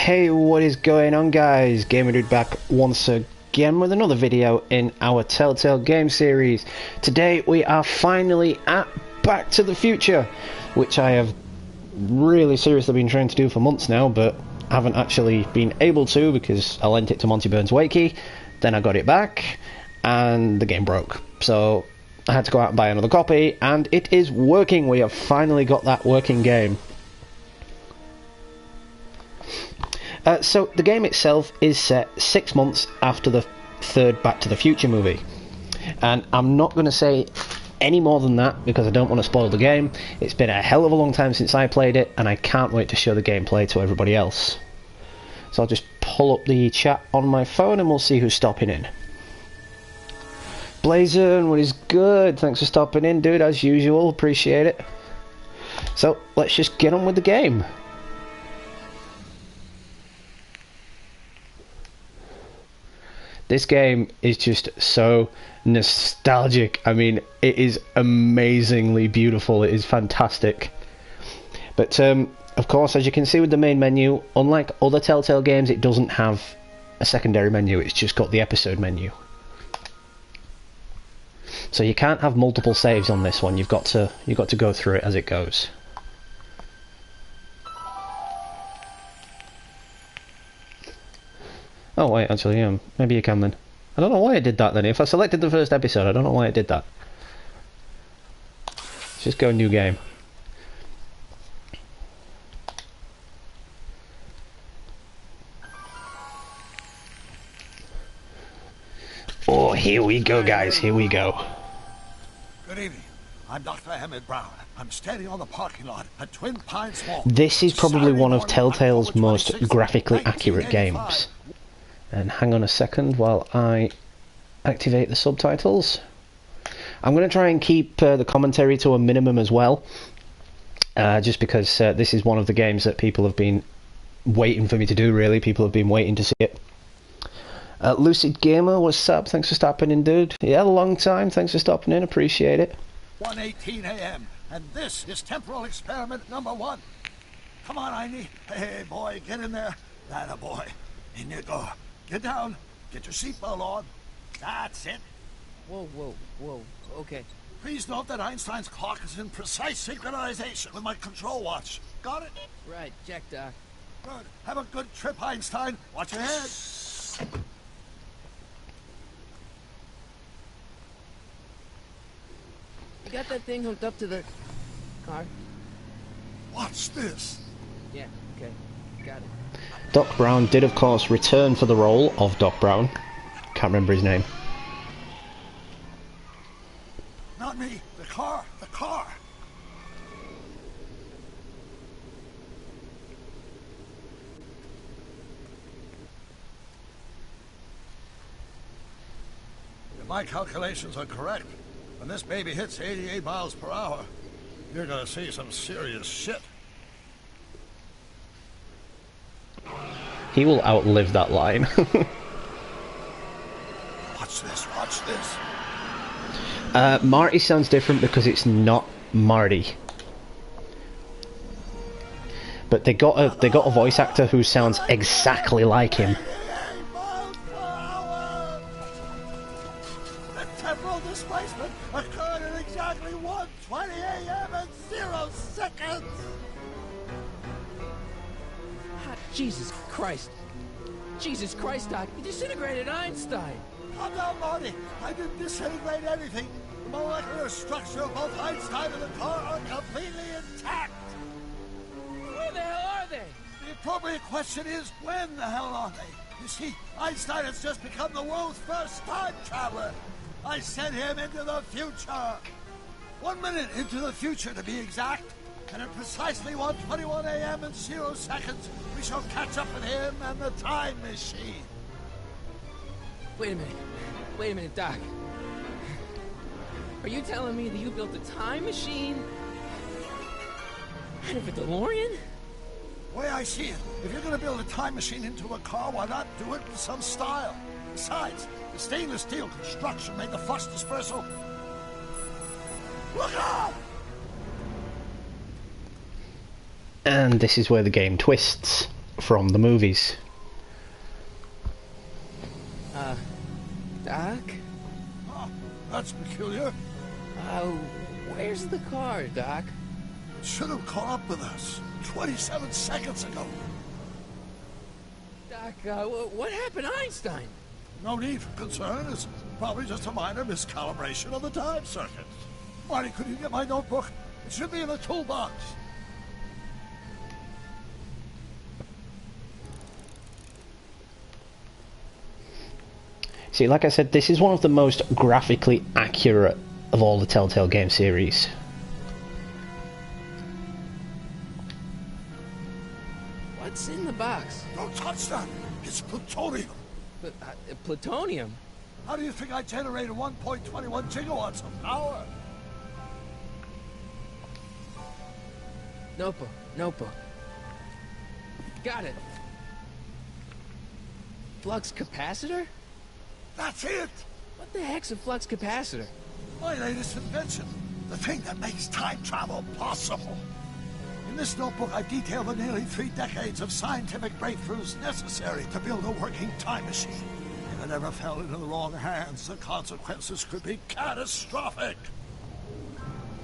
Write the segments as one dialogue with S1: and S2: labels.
S1: Hey, what is going on, guys? Gamer Dude back once again with another video in our Telltale game series. Today we are finally at Back to the Future, which I have really seriously been trying to do for months now, but haven't actually been able to because I lent it to Monty Burns Wakey, then I got it back, and the game broke. So I had to go out and buy another copy, and it is working. We have finally got that working game. So the game itself is set 6 months after the third Back to the Future movie, and I'm not going to say any more than that because I don't want to spoil the game. It's been a hell of a long time since I played it, and I can't wait to show the gameplay to everybody else. So I'll just pull up the chat on my phone and we'll see who's stopping in. Blazon, what is good? Thanks for stopping in, dude, as usual. Appreciate it. So let's just get on with the game. This game is just so nostalgic. I mean, it is amazingly beautiful. It is fantastic. But, of course, as you can see with the main menu, unlike other Telltale games, it doesn't have a secondary menu. It's just got the episode menu. So you can't have multiple saves on this one. You've got to go through it as it goes. Oh wait, actually, maybe you can then. I don't know why it did that then. If I selected the first episode, I don't know why it did that. Let's just go new game. Oh, here we go, guys. Here we go.
S2: Good evening. I'm Dr. Emmett Brown. I'm standing on the parking lot at Twin Pines Mall.
S1: This is probably one of Telltale's most graphically accurate games. And hang on a second while I activate the subtitles. I'm going to try and keep the commentary to a minimum as well, just because this is one of the games that people have been waiting for me to do, really. People have been waiting to see it. Lucid Gamer, what's up? Thanks for stopping in, dude. Yeah, long time. Thanks for stopping in. Appreciate it.
S2: 1:18 a.m. and this is temporal experiment number 1. Come on, Einie. Hey, boy, get in there. That boy. In you go. Get down. Get your seatbelt on. That's it.
S3: Whoa, whoa, whoa. Okay.
S2: Please note that Einstein's clock is in precise synchronization with my control watch. Got it?
S3: Right, check, Doc.
S2: Good. Have a good trip, Einstein. Watch your head.
S3: You got that thing hooked up to the car?
S2: Watch this.
S3: Yeah, okay. Got it.
S1: Doc Brown did, of course, return for the role of Doc Brown. Can't remember his name.
S2: Not me. The car. The car. If my calculations are correct, when this baby hits 88 miles per hour, you're gonna see some serious shit.
S1: He will outlive that line.
S2: Watch this, watch this.
S1: Marty sounds different because it's not Marty. But they got a voice actor who sounds exactly like him.
S2: The temporal displacement occurred at exactly 1:20 a.m. and 0 seconds.
S3: Jesus Christ. Jesus Christ, Doc. You disintegrated Einstein.
S2: Calm down, Marty. I didn't disintegrate anything. The molecular structure of both Einstein and the car are completely intact.
S3: Where the hell are they?
S2: The appropriate question is, when the hell are they? You see, Einstein has just become the world's first time traveler. I sent him into the future. 1 minute into the future, to be exact. And at precisely 1:21 a.m. and 0 seconds, we shall catch up with him and the time machine.
S3: Wait a minute. Wait a minute, Doc. Are you telling me that you built a time machine out of a DeLorean?
S2: The way I see it, if you're going to build a time machine into a car, why not do it with some style? Besides, the stainless steel construction made the flux dispersal. Look out!
S1: And this is where the game twists. from the movies.
S3: Doc?
S2: Oh, that's peculiar.
S3: Where's the car, Doc?
S2: It should have caught up with us 27 seconds ago.
S3: Doc, what happened to Einstein?
S2: No need for concern. It's probably just a minor miscalibration of the time circuit. Marty, could you get my notebook? It should be in the toolbox.
S1: See, like I said, this is one of the most graphically accurate of all the Telltale game series.
S3: What's in the box?
S2: Don't touch that. It's plutonium.
S3: Plutonium?
S2: How do you think I generated 1.21 gigawatts of power?
S3: Notebook. Got it. Flux capacitor?
S2: That's it!
S3: What the heck's a flux capacitor?
S2: My latest invention. The thing that makes time travel possible. In this notebook, I detail the nearly 3 decades of scientific breakthroughs necessary to build a working time machine. If it ever fell into the wrong hands, the consequences could be catastrophic.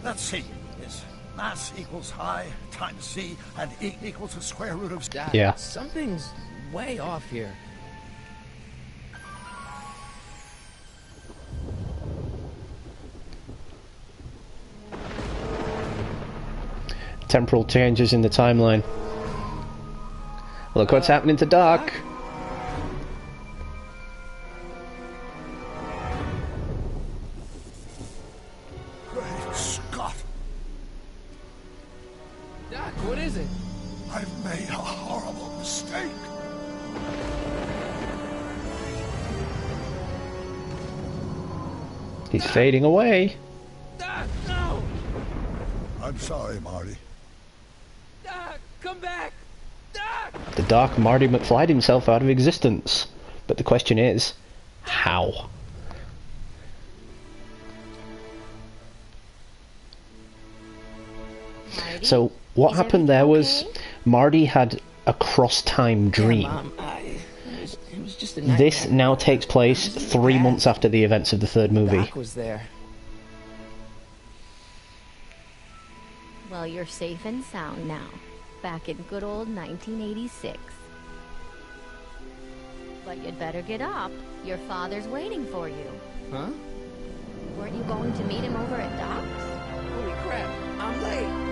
S2: Let's see. Is mass equals I times C and E equals the square root of...
S3: Doc,
S1: Yeah.
S3: Something's way off here.
S1: Temporal changes in the timeline. Look what's happening to Doc.
S2: Great Scott!
S3: Doc, what is it?
S2: I've made a horrible mistake.
S1: He's fading away.
S3: Doc, no!
S2: I'm sorry, Marty.
S3: Doc, come back! Doc!
S1: The Dark Marty McFlyed himself out of existence. But the question is, how?
S4: Marty?
S1: So what
S4: Is
S1: happened there was
S4: everything
S1: Marty had a cross-time dream.
S3: Yeah, Mom, it was just a nightmare.
S1: This now takes place 3 months after the events of the third movie.
S3: Doc was there.
S4: Well, you're safe and sound now. Back in good old 1986. But you'd better get up. Your father's waiting for you.
S3: Huh?
S4: Weren't you going to meet him over at Doc's?
S3: Holy crap, I'm late.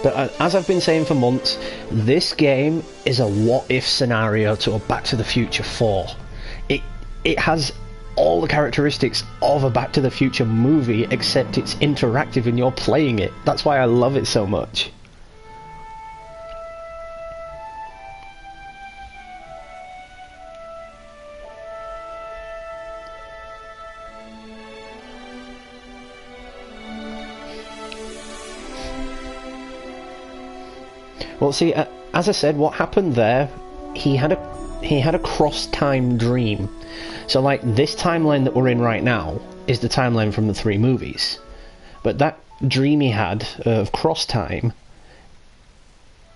S1: But as I've been saying for months, this game is a what-if scenario to a Back to the Future 4. It has all the characteristics of a Back to the Future movie, except it's interactive and you're playing it. That's why I love it so much. Well, see, as I said, what happened there, he had a cross-time dream. So, like, this timeline that we're in right now is the timeline from the 3 movies. But that dream he had of cross-time,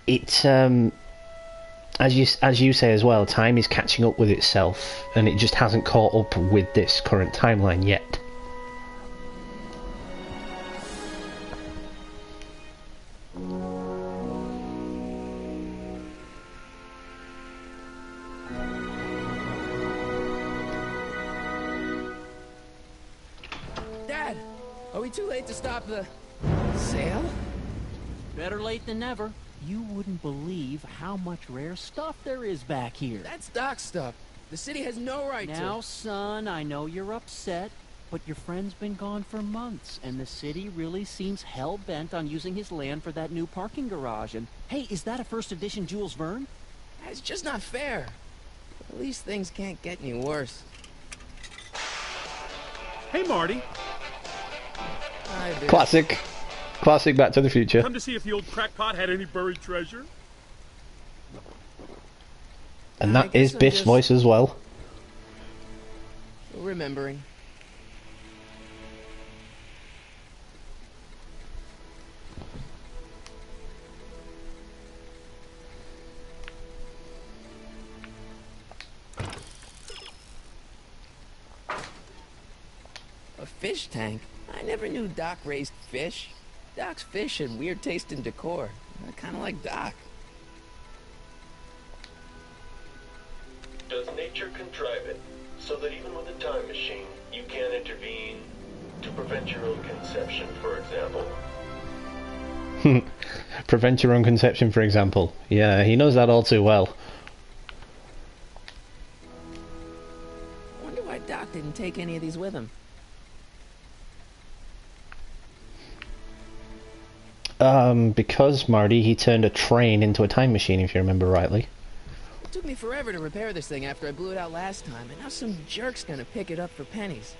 S1: it's, as you say as well, time is catching up with itself, and it just hasn't caught up with this current timeline yet.
S3: Dad, are we too late to stop the sale?
S5: Better late than never. You wouldn't believe how much rare stuff there is back here.
S3: That's Doc's stuff. The city has no right
S5: Now,
S3: to...
S5: son, I know you're upset, but your friend's been gone for months, and the city really seems hell-bent on using his land for that new parking garage. And, hey, is that a first edition Jules Verne?
S3: It's just not fair. At least things can't get any worse.
S6: Hey, Marty.
S3: Hi, Bill.
S1: Classic Back to the Future.
S6: Come to see if the old crackpot had any buried treasure?
S1: And
S3: I
S1: that
S3: guess
S1: is
S3: I'm
S1: Biff's
S3: just-
S1: voice as well.
S3: Remembering. fish tank? I never knew Doc raised fish. Doc's fish had weird taste in decor. I kind of like Doc.
S7: Does nature contrive it so that even with a time machine, you can intervene to prevent your own conception, for example?
S1: Prevent your own conception, for example. Yeah, he knows that all too well.
S3: Wonder why Doc didn't take any of these with him.
S1: Because, Marty, he turned a train into a time machine, if you remember rightly.
S3: It took me forever to repair this thing after I blew it out last time, and now some jerk's gonna pick it up for pennies.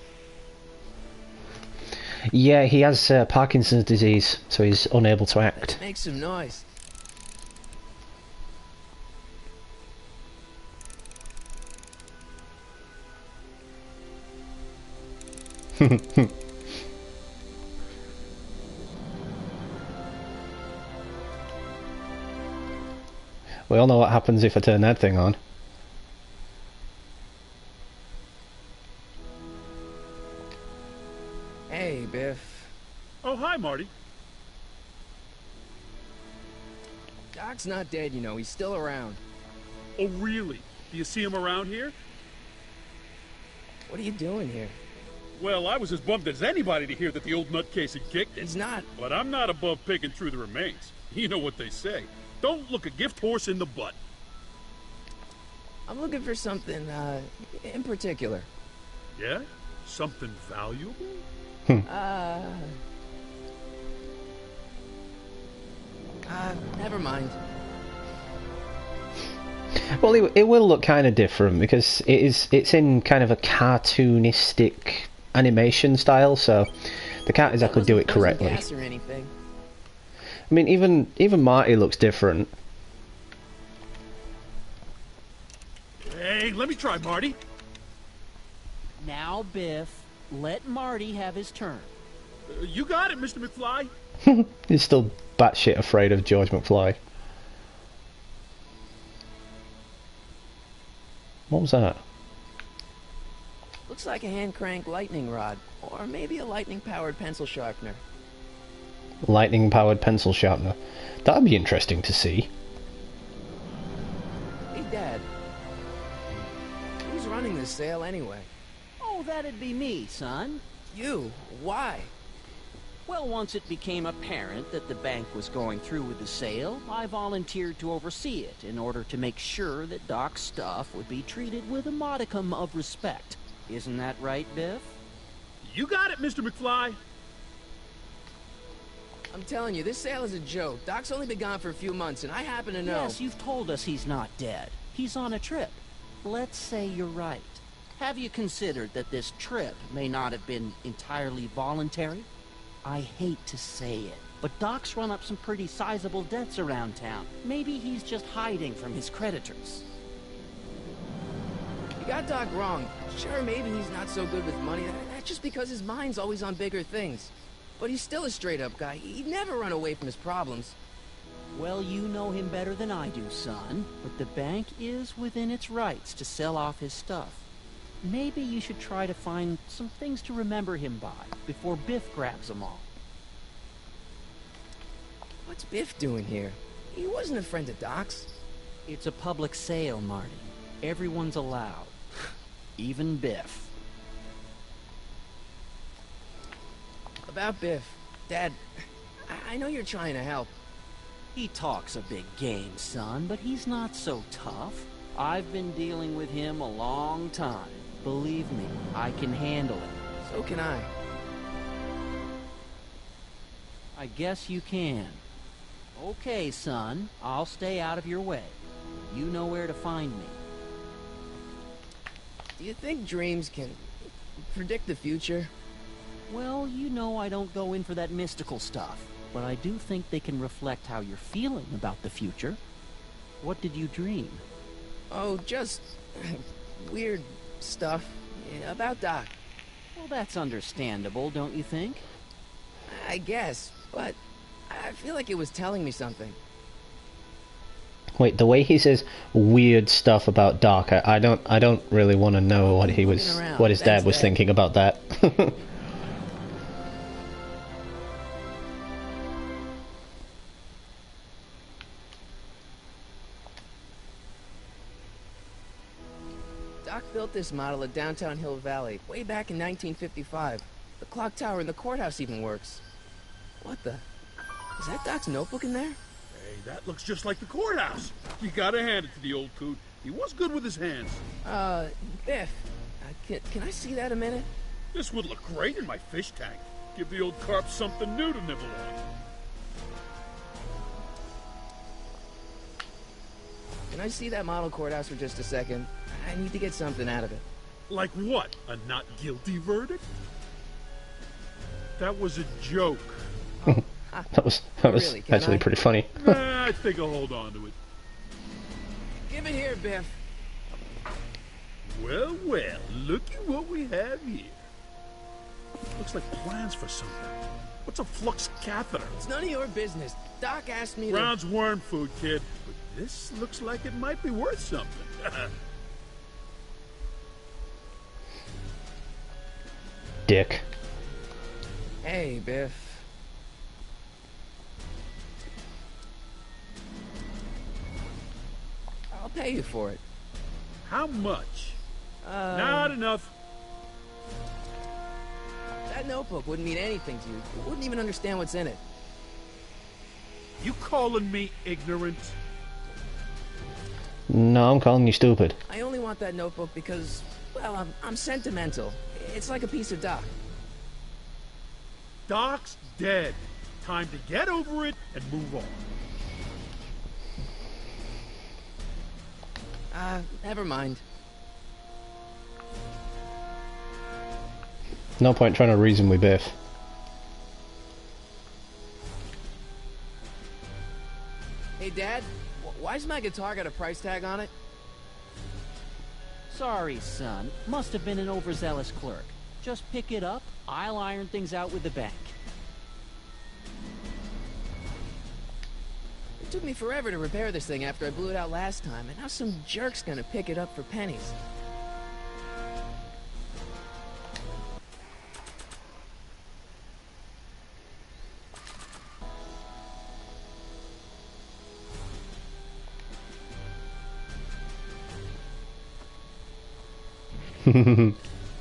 S1: Yeah, he has Parkinson's disease, so he's unable to act.
S3: Make some noise.
S1: We all know what happens if I turn that thing on.
S3: Hey, Biff.
S6: Oh, hi, Marty.
S3: Doc's not dead, you know. He's still around.
S6: Oh, really? Do you see him around here?
S3: What are you doing here?
S6: Well, I was as bummed as anybody to hear that the old nutcase had kicked it.
S3: He's not.
S6: But I'm not above picking through the remains. You know what they say. Don't look a gift horse in the butt.
S3: I'm looking for something, in particular.
S6: Yeah? Something valuable?
S3: Never mind.
S1: Well, it will look kind of different because it's in kind of a cartoonistic animation style, so they can't exactly do it correctly.
S3: Gas or anything.
S1: I mean, even Marty looks different.
S6: Hey, let me try, Marty.
S5: Now, Biff, let Marty have his turn.
S6: You got it, Mr. McFly.
S1: He's still batshit afraid of George McFly. What was that?
S3: Looks like a hand-crank lightning rod, or maybe a lightning-powered pencil sharpener.
S1: Lightning-powered pencil sharpener. That'd be interesting to see.
S3: Hey, Dad. Who's running this sale anyway?
S5: Oh, that'd be me, son.
S3: You? Why?
S5: Well, once it became apparent that the bank was going through with the sale, I volunteered to oversee it in order to make sure that Doc's stuff would be treated with a modicum of respect. Isn't that right, Biff?
S6: You got it, Mr. McFly.
S3: I'm telling you, this sale is a joke. Doc's only been gone for a few months, and I happen to know...
S5: Yes, you've told us he's not dead. He's on a trip. Let's say you're right. Have you considered that this trip may not have been entirely voluntary? I hate to say it, but Doc's run up some pretty sizable debts around town. Maybe he's just hiding from his creditors.
S3: You got Doc wrong. Sure, maybe he's not so good with money. That's just because his mind's always on bigger things. But he's still a straight-up guy. He'd never run away from his problems.
S5: Well, you know him better than I do, son. But the bank is within its rights to sell off his stuff. Maybe you should try to find some things to remember him by before Biff grabs them all.
S3: What's Biff doing here? He wasn't a friend of Doc's.
S5: It's a public sale, Marty. Everyone's allowed. Even Biff.
S3: About Biff. Dad, I know you're trying to help.
S5: He talks a big game, son, but he's not so tough. I've been dealing with him a long time. Believe me, I can handle it.
S3: So can I.
S5: I guess you can. Okay, son, I'll stay out of your way. You know where to find me.
S3: Do you think dreams can predict the future?
S5: Well, you know I don't go in for that mystical stuff, but I do think they can reflect how you're feeling about the future. What did you dream?
S3: Oh, just weird stuff about Doc.
S5: Well, that's understandable, don't you think?
S3: I guess, but I feel like it was telling me something.
S1: Wait, the way he says weird stuff about Doc, I don't really want to know what his dad was thinking about that.
S3: Doc built this model at downtown Hill Valley way back in 1955. The clock tower in the courthouse even works. What the? Is that Doc's notebook in there?
S6: Hey, that looks just like the courthouse. You gotta hand it to the old coot. He was good with his hands.
S3: Biff, can I see that a minute?
S6: This would look great in my fish tank. Give the old carp something new to nibble on.
S3: Can I see that model courthouse for just a second? I need to get something out of it.
S6: Like what? A not guilty verdict? That was a joke.
S1: That was
S3: Really,
S1: actually pretty funny.
S6: I think I'll hold on to it.
S3: Give it here, Biff.
S6: Well, well, looky what we have here. Looks like plans for something. What's a flux catheter?
S3: It's none of your business. Doc asked me to...
S6: Brown's worm food, kid. But this looks like it might be worth something.
S1: Dick.
S3: Hey, Biff. I'll pay you for it.
S6: How much? Not enough.
S3: That notebook wouldn't mean anything to you. You wouldn't even understand what's in it.
S6: You calling me ignorant?
S1: No, I'm calling you stupid.
S3: I only want that notebook because, well, I'm sentimental. It's like a piece of Doc.
S6: Doc's dead. Time to get over it and move on.
S3: Never mind.
S1: No point trying to reason with Biff.
S3: Hey, Dad, why's my guitar got a price tag on it?
S5: Sorry, son. Must have been an overzealous clerk. Just pick it up. I'll iron things out with the bank.
S3: It took me forever to repair this thing after I blew it out last time, and now some jerk's gonna pick it up for pennies.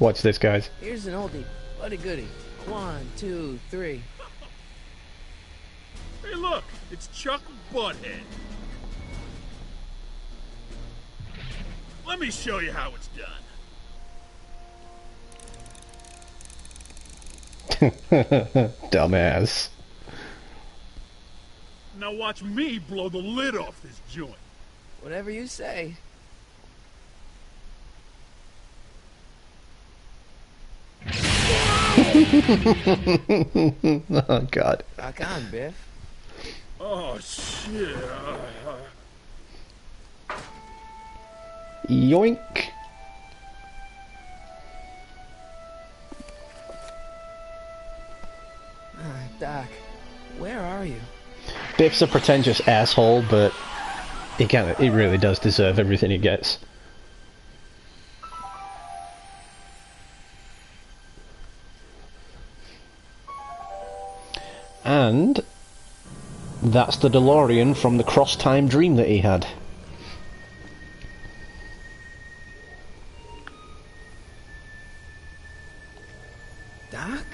S1: Watch this, guys.
S3: Here's an oldie, but a goodie. 1, 2, 3.
S6: Hey, look, it's Chuck Butthead. Let me show you how it's done.
S1: Dumbass.
S6: Now watch me blow the lid off this joint.
S3: Whatever you say.
S1: Oh, God.
S3: Rock on, Biff.
S6: Oh, shit.
S1: Yoink.
S3: Doc, where are you?
S1: Biff's a pretentious asshole, but he really does deserve everything he gets. And that's the DeLorean from the cross-time dream that he had.
S3: Doc?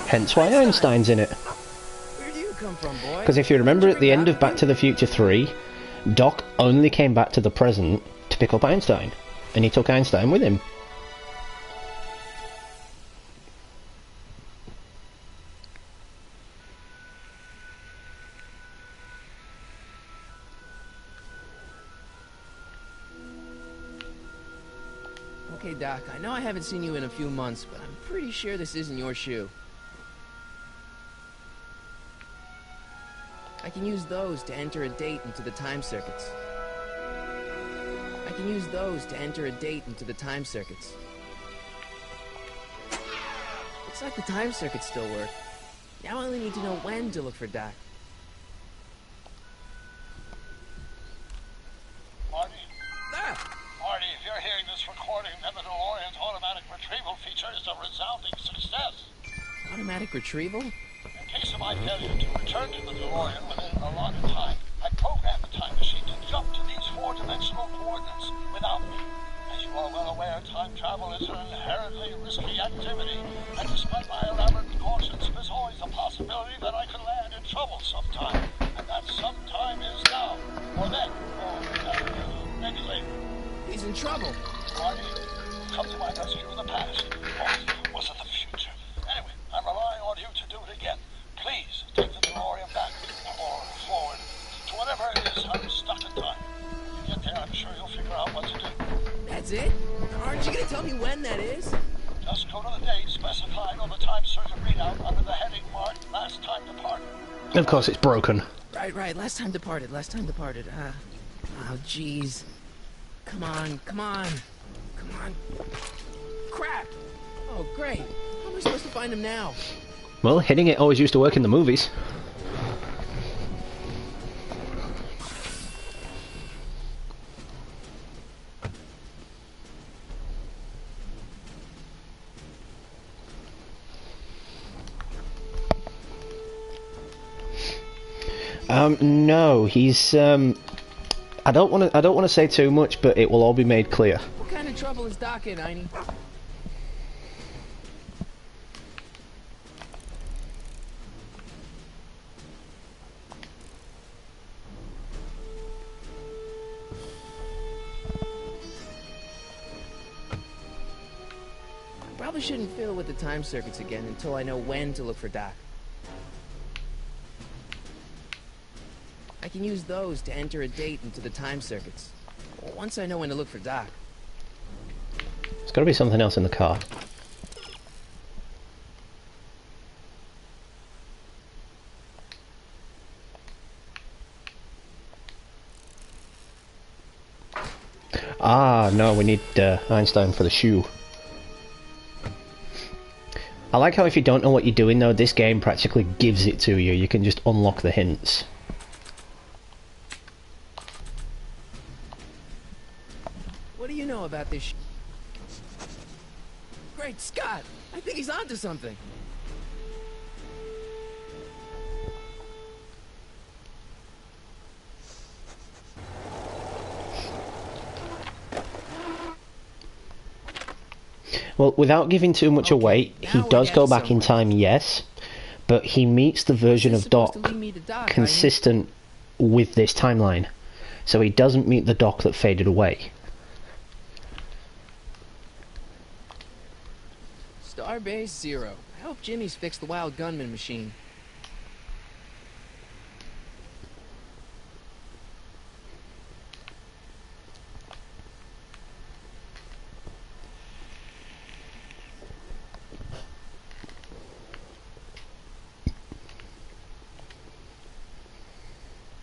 S1: Hence why Einstein's in it.
S3: Where do you come from, boy?
S1: Because if you remember at the end of Back to the Future 3, Doc only came back to the present to pick up Einstein. And he took Einstein with him.
S3: Okay, Doc, I know I haven't seen you in a few months, but I'm pretty sure this isn't your shoe. I can use those to enter a date into the time circuits. I can use those to enter a date into the time circuits. Looks like the time circuits still work. Now I only need to know when to look for Doc. automatic retrieval?
S2: In case of my failure to return to the DeLorean within a lot of time, I programmed the time machine to jump to these four-dimensional coordinates without me. As you are well aware, time travel is an inherently risky activity, and despite my elaborate precautions, there's always a possibility that I could land in trouble sometime, and that sometime is now, or then, or maybe later.
S3: He's in trouble.
S2: Marty, come to my rescue in the past, or was it the future? Anyway, I'm relying on you to do it again. Please take the DeLorean back, or forward, to whatever it is. I'm stuck in time. When you get there, I'm sure you'll figure out what to do.
S3: That's it? Aren't you gonna tell me when that is?
S2: Just go to the date specified on the time circuit readout under the heading marked Last Time Departed.
S1: Of course, it's broken.
S3: Right. Last time departed. Oh, jeez. Come on. Crap! Oh, great. How am I supposed to find him now?
S1: Well, hitting it always used to work in the movies. No, he's I don't want to say too much, but it will all be made clear.
S3: What kind of trouble is Doc in, Einie? Probably shouldn't fiddle with the time circuits again until I know when to look for Doc. I can use those to enter a date into the time circuits. Once I know when to look for Doc.
S1: There's got to be something else in the car. Ah, no, we need Einstein for the shoe. I like how if you don't know what you're doing though, this game practically gives it to you. You can just unlock the hints.
S3: What do you know about this Great Scott! I think he's onto something.
S1: Well, without giving too much away, he does go back in time, yes, but he meets the version of Doc consistent with this timeline. So he doesn't meet the Doc that faded away.
S3: Starbase 0. I hope Jimmy's fixed the Wild Gunman machine.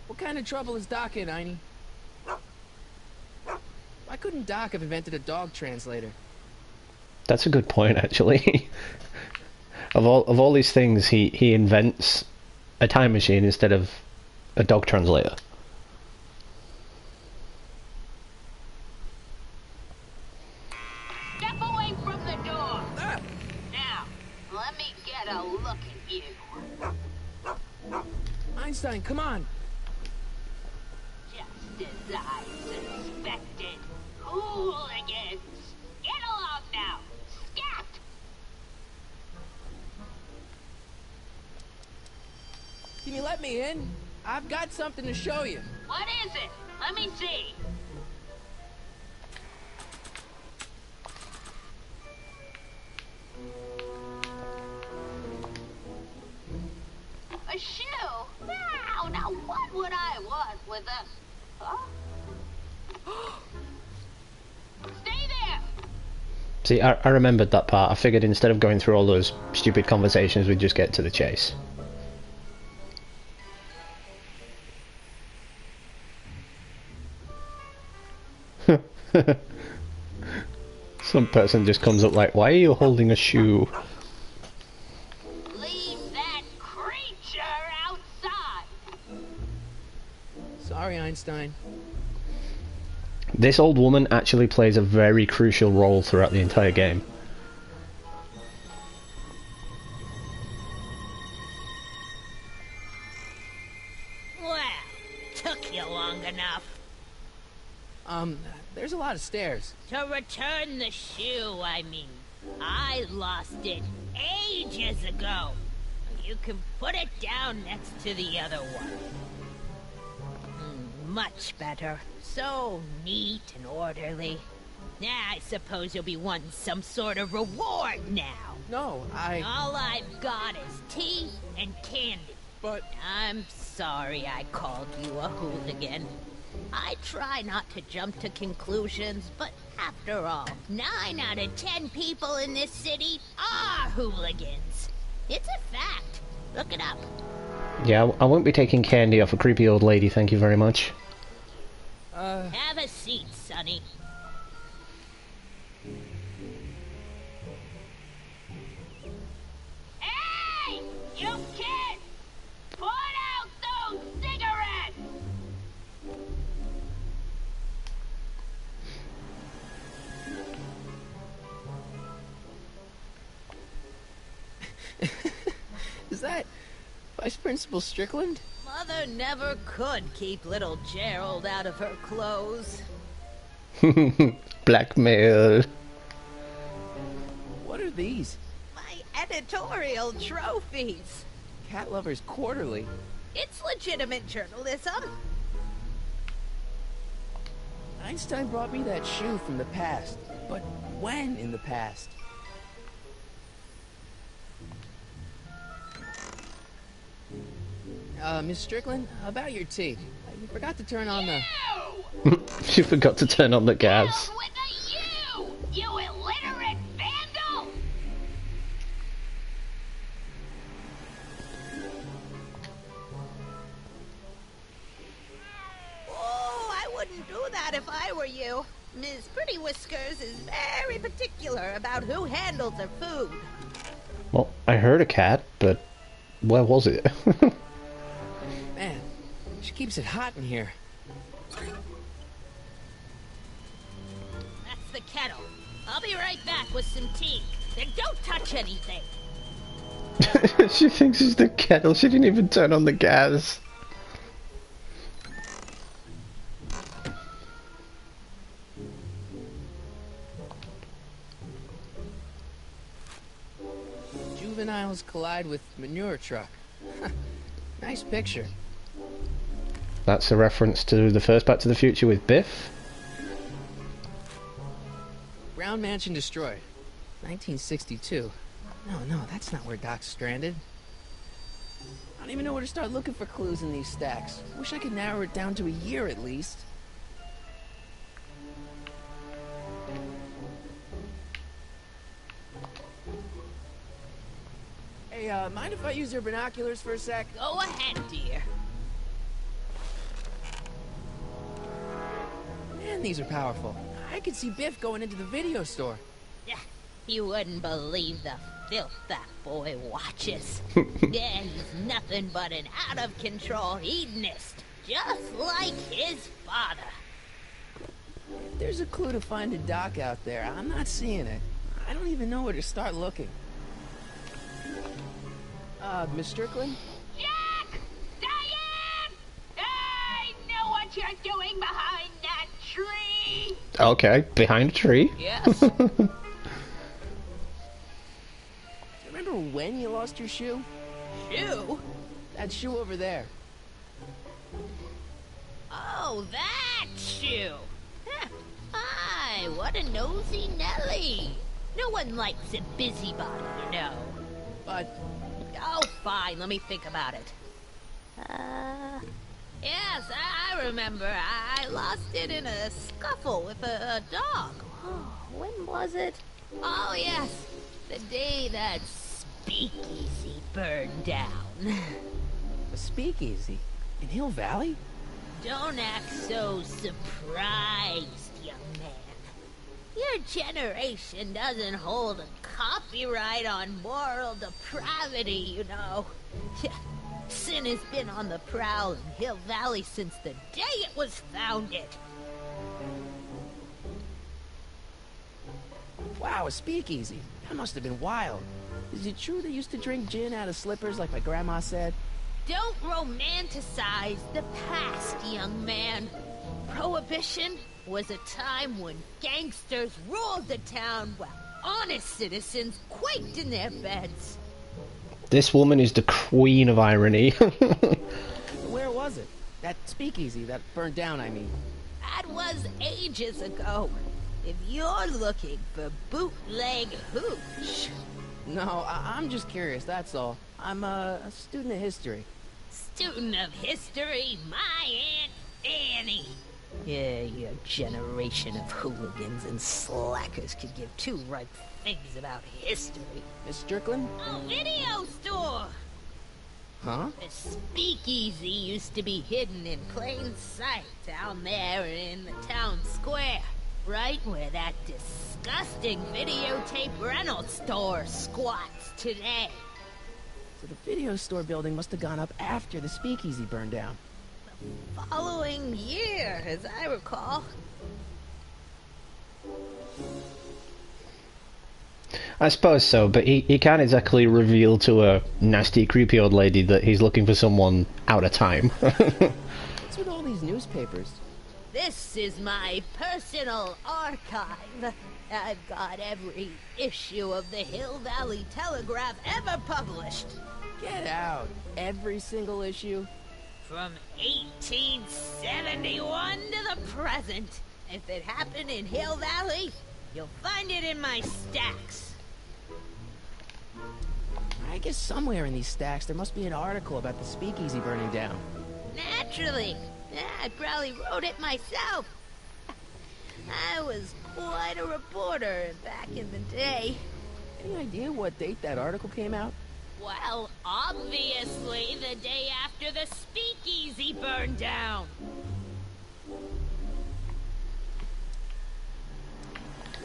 S3: What kind of trouble is Doc in, Einie? Why couldn't Doc have invented a dog translator?
S1: That's a good point, actually. of all these things, he invents a time machine instead of a dog translator.
S8: Step away from the door. Now, let me get a look at you.
S3: Einstein, come on.
S8: Just as I suspected. Hooligans. Get along now. Scat!
S3: Can you let me in? I've got something to show you.
S8: What is it? Let me see. A shoe? Now what would I want with a... Huh? Stay there!
S1: See, I remembered that part. I figured instead of going through all those stupid conversations, we'd just get to the chase. Some person just comes up like, why are you holding a shoe?
S8: Leave that creature outside!
S3: Sorry, Einstein.
S1: This old woman actually plays a very crucial role throughout the entire game.
S8: enough.
S3: There's a lot of stairs.
S8: To return the shoe, I mean. I lost it ages ago. You can put it down next to the other one. Much better. So neat and orderly. I suppose you'll be wanting some sort of reward now.
S3: No,
S8: All I've got is tea and candy.
S3: But...
S8: I'm sorry I called you a hooligan. I try not to jump to conclusions, but after all, 9 out of 10 people in this city are hooligans. It's a fact. Look it up.
S1: Yeah, I won't be taking candy off a creepy old lady, thank you very much.
S8: Have a seat, Sonny. Hey! You kid! Put out those cigarettes!
S3: Is that Vice Principal Strickland?
S8: Mother never could keep little Gerald out of her clothes.
S1: Blackmail.
S3: What are these?
S8: My editorial trophies.
S3: Cat Lovers Quarterly.
S8: It's legitimate journalism.
S3: Einstein brought me that shoe from the past. But when in the past? Miss Strickland, about your tea. You forgot to turn on the...
S1: She forgot to turn on the gas.
S8: With a you illiterate vandal! Oh, I wouldn't do that if I were you. Ms. Pretty Whiskers is very particular about who handles her food.
S1: Well, I heard a cat, but where was it?
S3: Man, she keeps it hot in here.
S8: That's the kettle. I'll be right back with some tea. Then don't touch anything.
S1: She thinks it's the kettle. She didn't even turn on the gas.
S3: Juveniles collide with manure truck. Nice picture.
S1: That's a reference to the first Back to the Future with Biff.
S3: Brown Mansion destroyed. 1962. No, that's not where Doc's stranded. I don't even know where to start looking for clues in these stacks. Wish I could narrow it down to a year at least. Hey, mind if I use your binoculars for a sec?
S8: Go ahead, dear.
S3: Man, these are powerful. I could see Biff going into the video store.
S8: You wouldn't believe the filth that boy watches. Yeah, he's nothing but an out-of-control hedonist, just like his father.
S3: If there's a clue to finding Doc out there, I'm not seeing it. I don't even know where to start looking. Miss Strickland?
S8: Jack! Diane! I know what you're doing behind that tree!
S1: Okay, behind a tree.
S8: Yes.
S3: Remember when you lost your shoe?
S8: Shoe?
S3: That shoe over there.
S8: Oh, that shoe! Huh. Hi, what a nosy Nelly! No one likes a busybody, you know.
S3: But...
S8: Oh, fine, let me think about it. Yes, I remember. I lost it in a scuffle with a dog. Oh, when was it? Oh, yes, the day that speakeasy burned down.
S3: A speakeasy? In Hill Valley?
S8: Don't act so surprised, young man. Your generation doesn't hold a copyright on moral depravity, you know. Sin has been on the prowl in Hill Valley since the day it was founded.
S3: Wow, a speakeasy. That must have been wild. Is it true they used to drink gin out of slippers like my grandma said?
S8: Don't romanticize the past, young man. Prohibition was a time when gangsters ruled the town while honest citizens quaked in their beds.
S1: This woman is the queen of irony.
S3: Where was it? That speakeasy that burned down, I mean.
S8: That was ages ago. If you're looking for bootleg hooch.
S3: No, I'm just curious, that's all. I'm a student of history.
S8: Student of history, my Aunt Fanny. Yeah, your generation of hooligans and slackers could give two right things about history.
S3: Miss Strickland?
S8: Oh, video store!
S3: Huh?
S8: The speakeasy used to be hidden in plain sight down there in the town square. Right where that disgusting videotape rental store squats today.
S3: So the video store building must have gone up after the speakeasy burned down.
S8: The following year, as I recall.
S1: I suppose so, but he can't exactly reveal to a nasty, creepy old lady that he's looking for someone out of time.
S3: What's with all these newspapers?
S8: This is my personal archive. I've got every issue of the Hill Valley Telegraph ever published.
S3: Get out. Every single issue?
S8: From 1871 to the present. If it happened in Hill Valley, you'll find it in my stacks.
S3: I guess somewhere in these stacks there must be an article about the speakeasy burning down.
S8: Naturally. I probably wrote it myself. I was quite a reporter back in the day.
S3: Any idea what date that article came out?
S8: Well, obviously the day after the speakeasy burned down.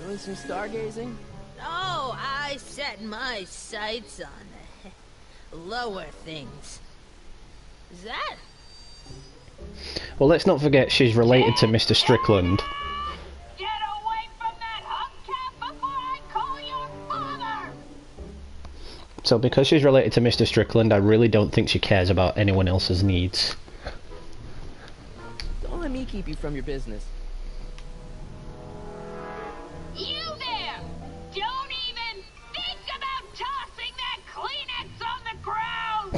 S3: Doing some stargazing?
S8: Oh, I set my sights on the lower things. Is that?
S1: Well, let's not forget she's related to Mr. Strickland.
S8: Get away from that hubcap before I call your father!
S1: So because she's related to Mr. Strickland, I really don't think she cares about anyone else's needs.
S3: Don't let me keep you from your business.
S8: You there! Don't even think about tossing that Kleenex on the ground!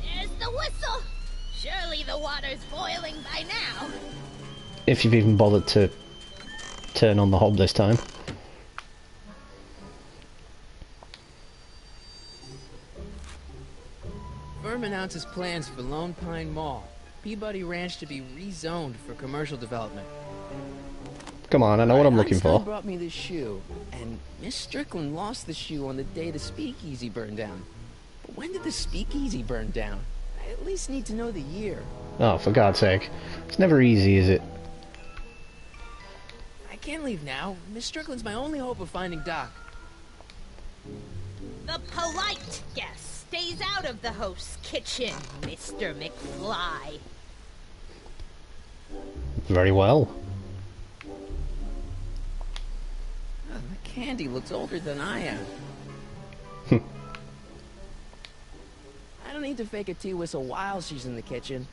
S8: There's the whistle! Surely the water's boiling by now.
S1: If you've even bothered to turn on the hob this time.
S3: Firm announces plans for Lone Pine Mall. Peabody Ranch to be rezoned for commercial development.
S1: Come on, I know what I'm looking
S3: Einstein
S1: for.
S3: brought me this shoe, and Miss Strickland lost the shoe on the day the speakeasy burned down. But when did the speakeasy burn down? I at least need to know the year.
S1: Oh, for God's sake. It's never easy, is it?
S3: I can't leave now. Miss Strickland's my only hope of finding Doc.
S8: The polite guest stays out of the host's kitchen, Mr. McFly.
S1: Very well.
S3: Oh, the candy looks older than I am. I don't need to fake a tea whistle while she's in the kitchen.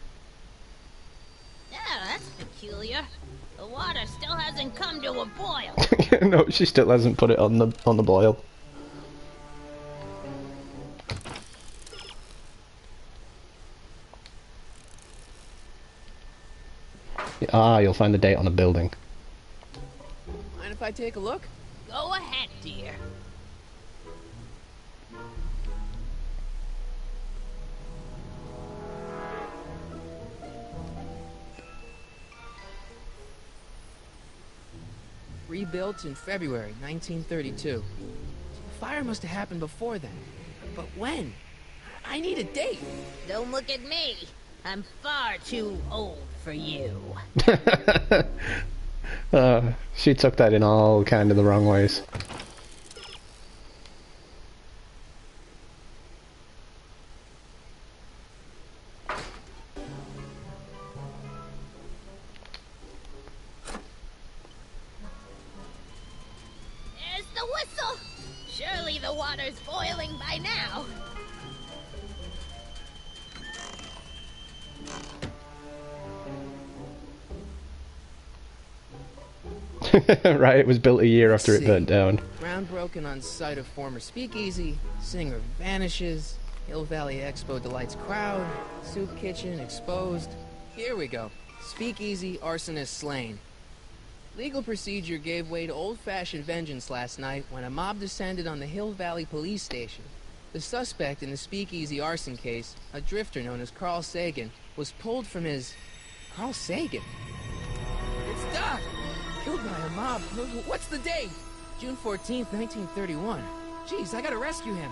S8: Yeah, that's peculiar. The water still hasn't come to a boil.
S1: No, she still hasn't put it on the boil. Ah, you'll find the date on the building.
S3: Mind if I take a look?
S8: Go ahead, dear.
S3: Rebuilt in February 1932. The fire must have happened before then. But when? I need a date.
S8: Don't look at me. I'm far too old for you.
S1: She took that in all kind of the wrong ways.
S8: water's boiling by now.
S1: Right, it was built a year after it
S3: See.
S1: burnt down.
S3: Ground broken on site of former speakeasy. Singer vanishes. Hill Valley Expo delights crowd. Soup kitchen exposed. Here we go. Speakeasy arsonist slain. Legal procedure gave way to old-fashioned vengeance last night when a mob descended on the Hill Valley police station. The suspect in the speakeasy arson case, a drifter known as Carl Sagan, was pulled from his... Carl Sagan? It's Doc! Killed by a mob. What's the date? June 14th, 1931. Jeez, I gotta rescue him.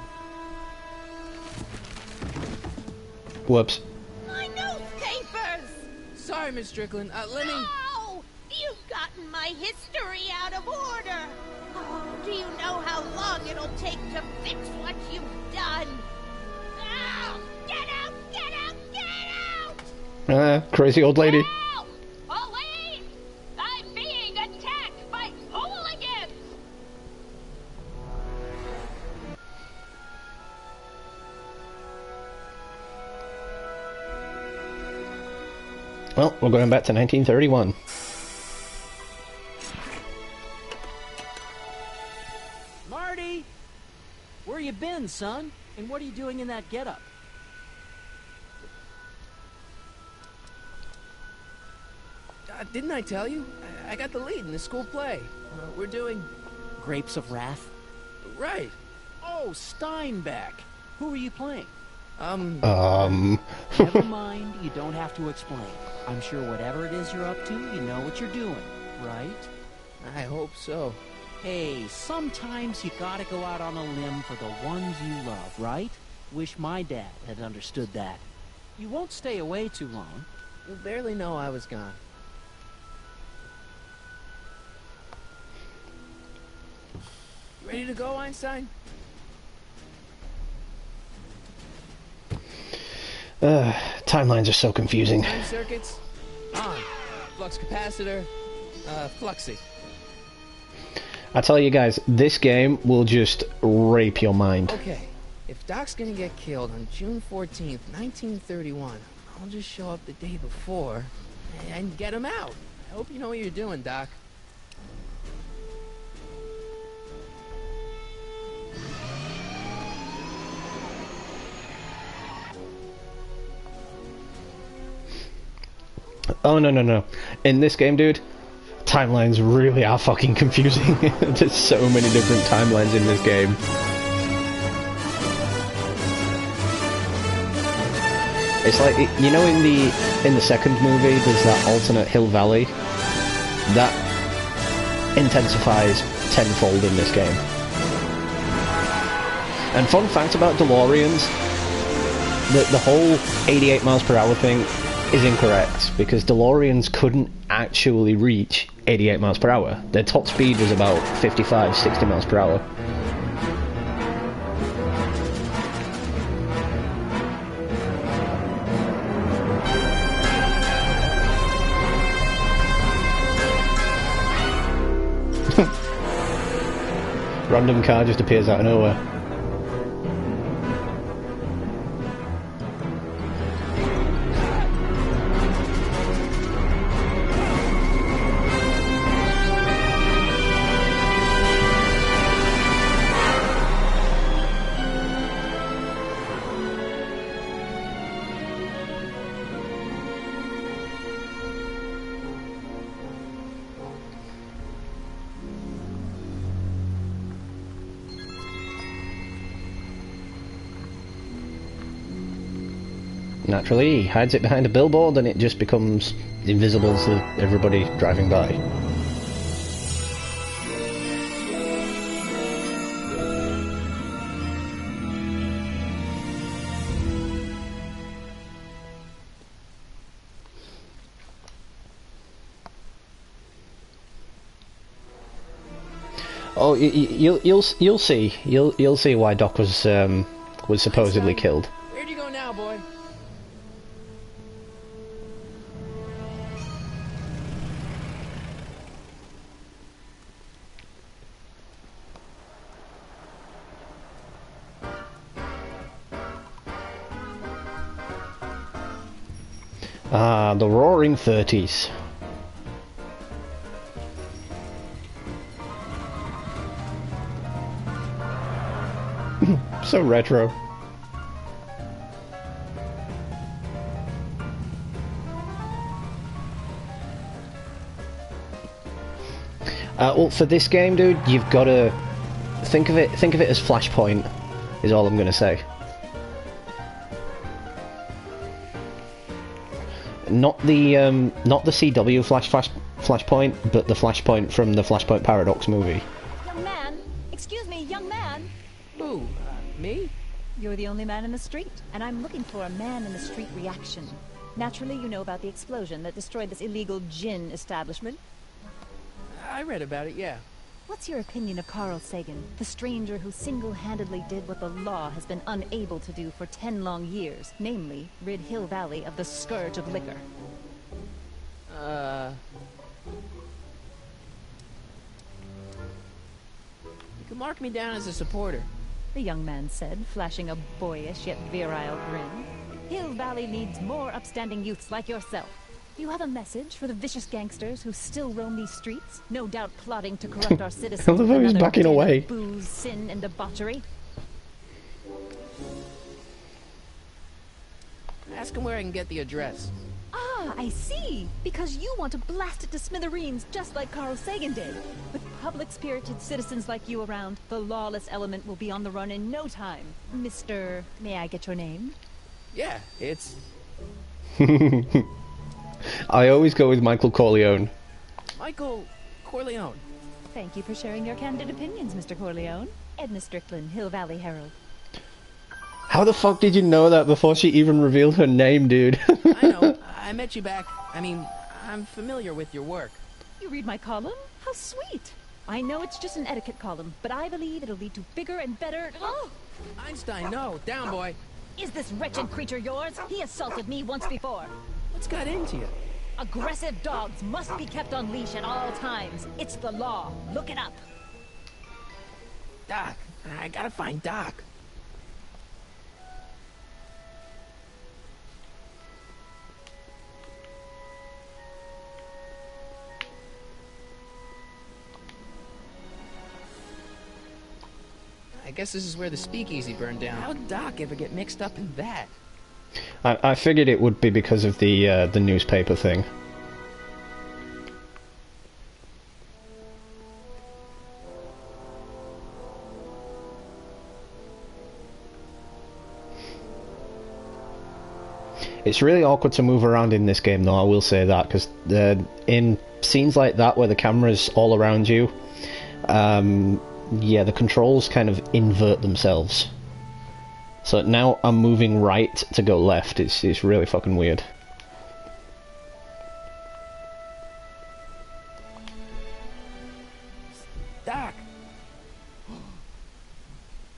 S1: Whoops.
S8: My newspapers!
S3: Sorry, Miss Strickland. Let me...
S8: No! You've gotten my history out of order! Oh, do you know how long it'll take to fix what you've done? Now! Get out! Get out! Get out!
S1: Crazy old lady.
S8: Help! Police! I'm being attacked by hooligans!
S1: Well, we're going back to 1931.
S5: Marty! Where you been, son? And what are you doing in that getup?
S3: Didn't I tell you? I got the lead in the school play. We're doing...
S5: Grapes of Wrath?
S3: Right.
S5: Oh, Steinbeck! Who are you playing?
S1: Never
S5: mind, you don't have to explain. I'm sure whatever it is you're up to, you know what you're doing, right?
S3: I hope so.
S5: Hey, sometimes you gotta go out on a limb for the ones you love, right? Wish my dad had understood that. You won't stay away too long.
S3: You'll barely know I was gone. You ready to go, Einstein?
S1: Timelines are so confusing.
S3: Time circuits? On. Flux capacitor. Fluxy.
S1: I tell you guys, this game will just rape your mind.
S3: Okay, if Doc's gonna get killed on June 14th, 1931, I'll just show up the day before and get him out. I hope you know what you're doing, Doc.
S1: Oh, no. In this game, dude, timelines really are fucking confusing. There's so many different timelines in this game. It's like, you know, in the second movie, there's that alternate Hill Valley. That intensifies tenfold in this game. And fun fact about DeLoreans, the whole 88 miles per hour thing is incorrect, because DeLoreans couldn't actually reach 88 miles per hour. Their top speed was about 55, 60 miles per hour. Random car just appears out of nowhere. Naturally, he hides it behind a billboard and it just becomes invisible to everybody driving by. Oh, you'll see. You'll see why Doc was supposedly killed.
S3: Where'd you go now, boy?
S1: Ah, the Roaring 30s. So retro. Well, for this game, dude, you've got to think of it as Flashpoint. Is all I'm gonna say. Not the CW Flashpoint, but the Flashpoint from the Flashpoint Paradox movie.
S9: Young man, excuse me, young man.
S3: Who? Me?
S9: You're the only man in the street, and I'm looking for a man in the street reaction. Naturally, you know about the explosion that destroyed this illegal gin establishment.
S3: I read about it, yeah.
S9: What's your opinion of Carl Sagan, the stranger who single-handedly did what the law has been unable to do for 10 long years, namely, rid Hill Valley of the scourge of liquor?
S3: You can mark me down as a supporter.
S9: The young man said, flashing a boyish yet virile grin. Hill Valley needs more upstanding youths like yourself. You have a message for the vicious gangsters who still roam these streets, no doubt plotting to corrupt our citizens with
S1: he's
S9: another
S1: backing
S9: den of
S1: away.
S9: booze, sin, and debauchery.
S3: Ask him where I can get the address.
S9: Ah, I see. Because you want to blast it to smithereens just like Carl Sagan did. With public-spirited citizens like you around, the lawless element will be on the run in no time. Mr. May I get your name?
S3: Yeah, it's...
S1: I always go with Michael Corleone.
S3: Michael Corleone.
S9: Thank you for sharing your candid opinions, Mr. Corleone. Edna Strickland, Hill Valley Herald.
S1: How the fuck did you know that before she even revealed her name, dude?
S3: I know. I met you back. I mean, I'm familiar with your work.
S9: You read my column? How sweet. I know it's just an etiquette column, but I believe it'll lead to bigger and better... Oh!
S3: Einstein, no. Down, boy.
S9: Is this wretched creature yours? He assaulted me once before.
S3: What's got into you?
S9: Aggressive dogs must be kept on leash at all times. It's the law. Look it up.
S3: Doc. I gotta find Doc. I guess this is where the speakeasy burned down. How'd Doc ever get mixed up in that?
S1: I figured it would be because of the newspaper thing. It's really awkward to move around in this game, though, I will say that, because in scenes like that where the camera's all around you, yeah, the controls kind of invert themselves. So now I'm moving right to go left. It's really fucking weird.
S3: Doc!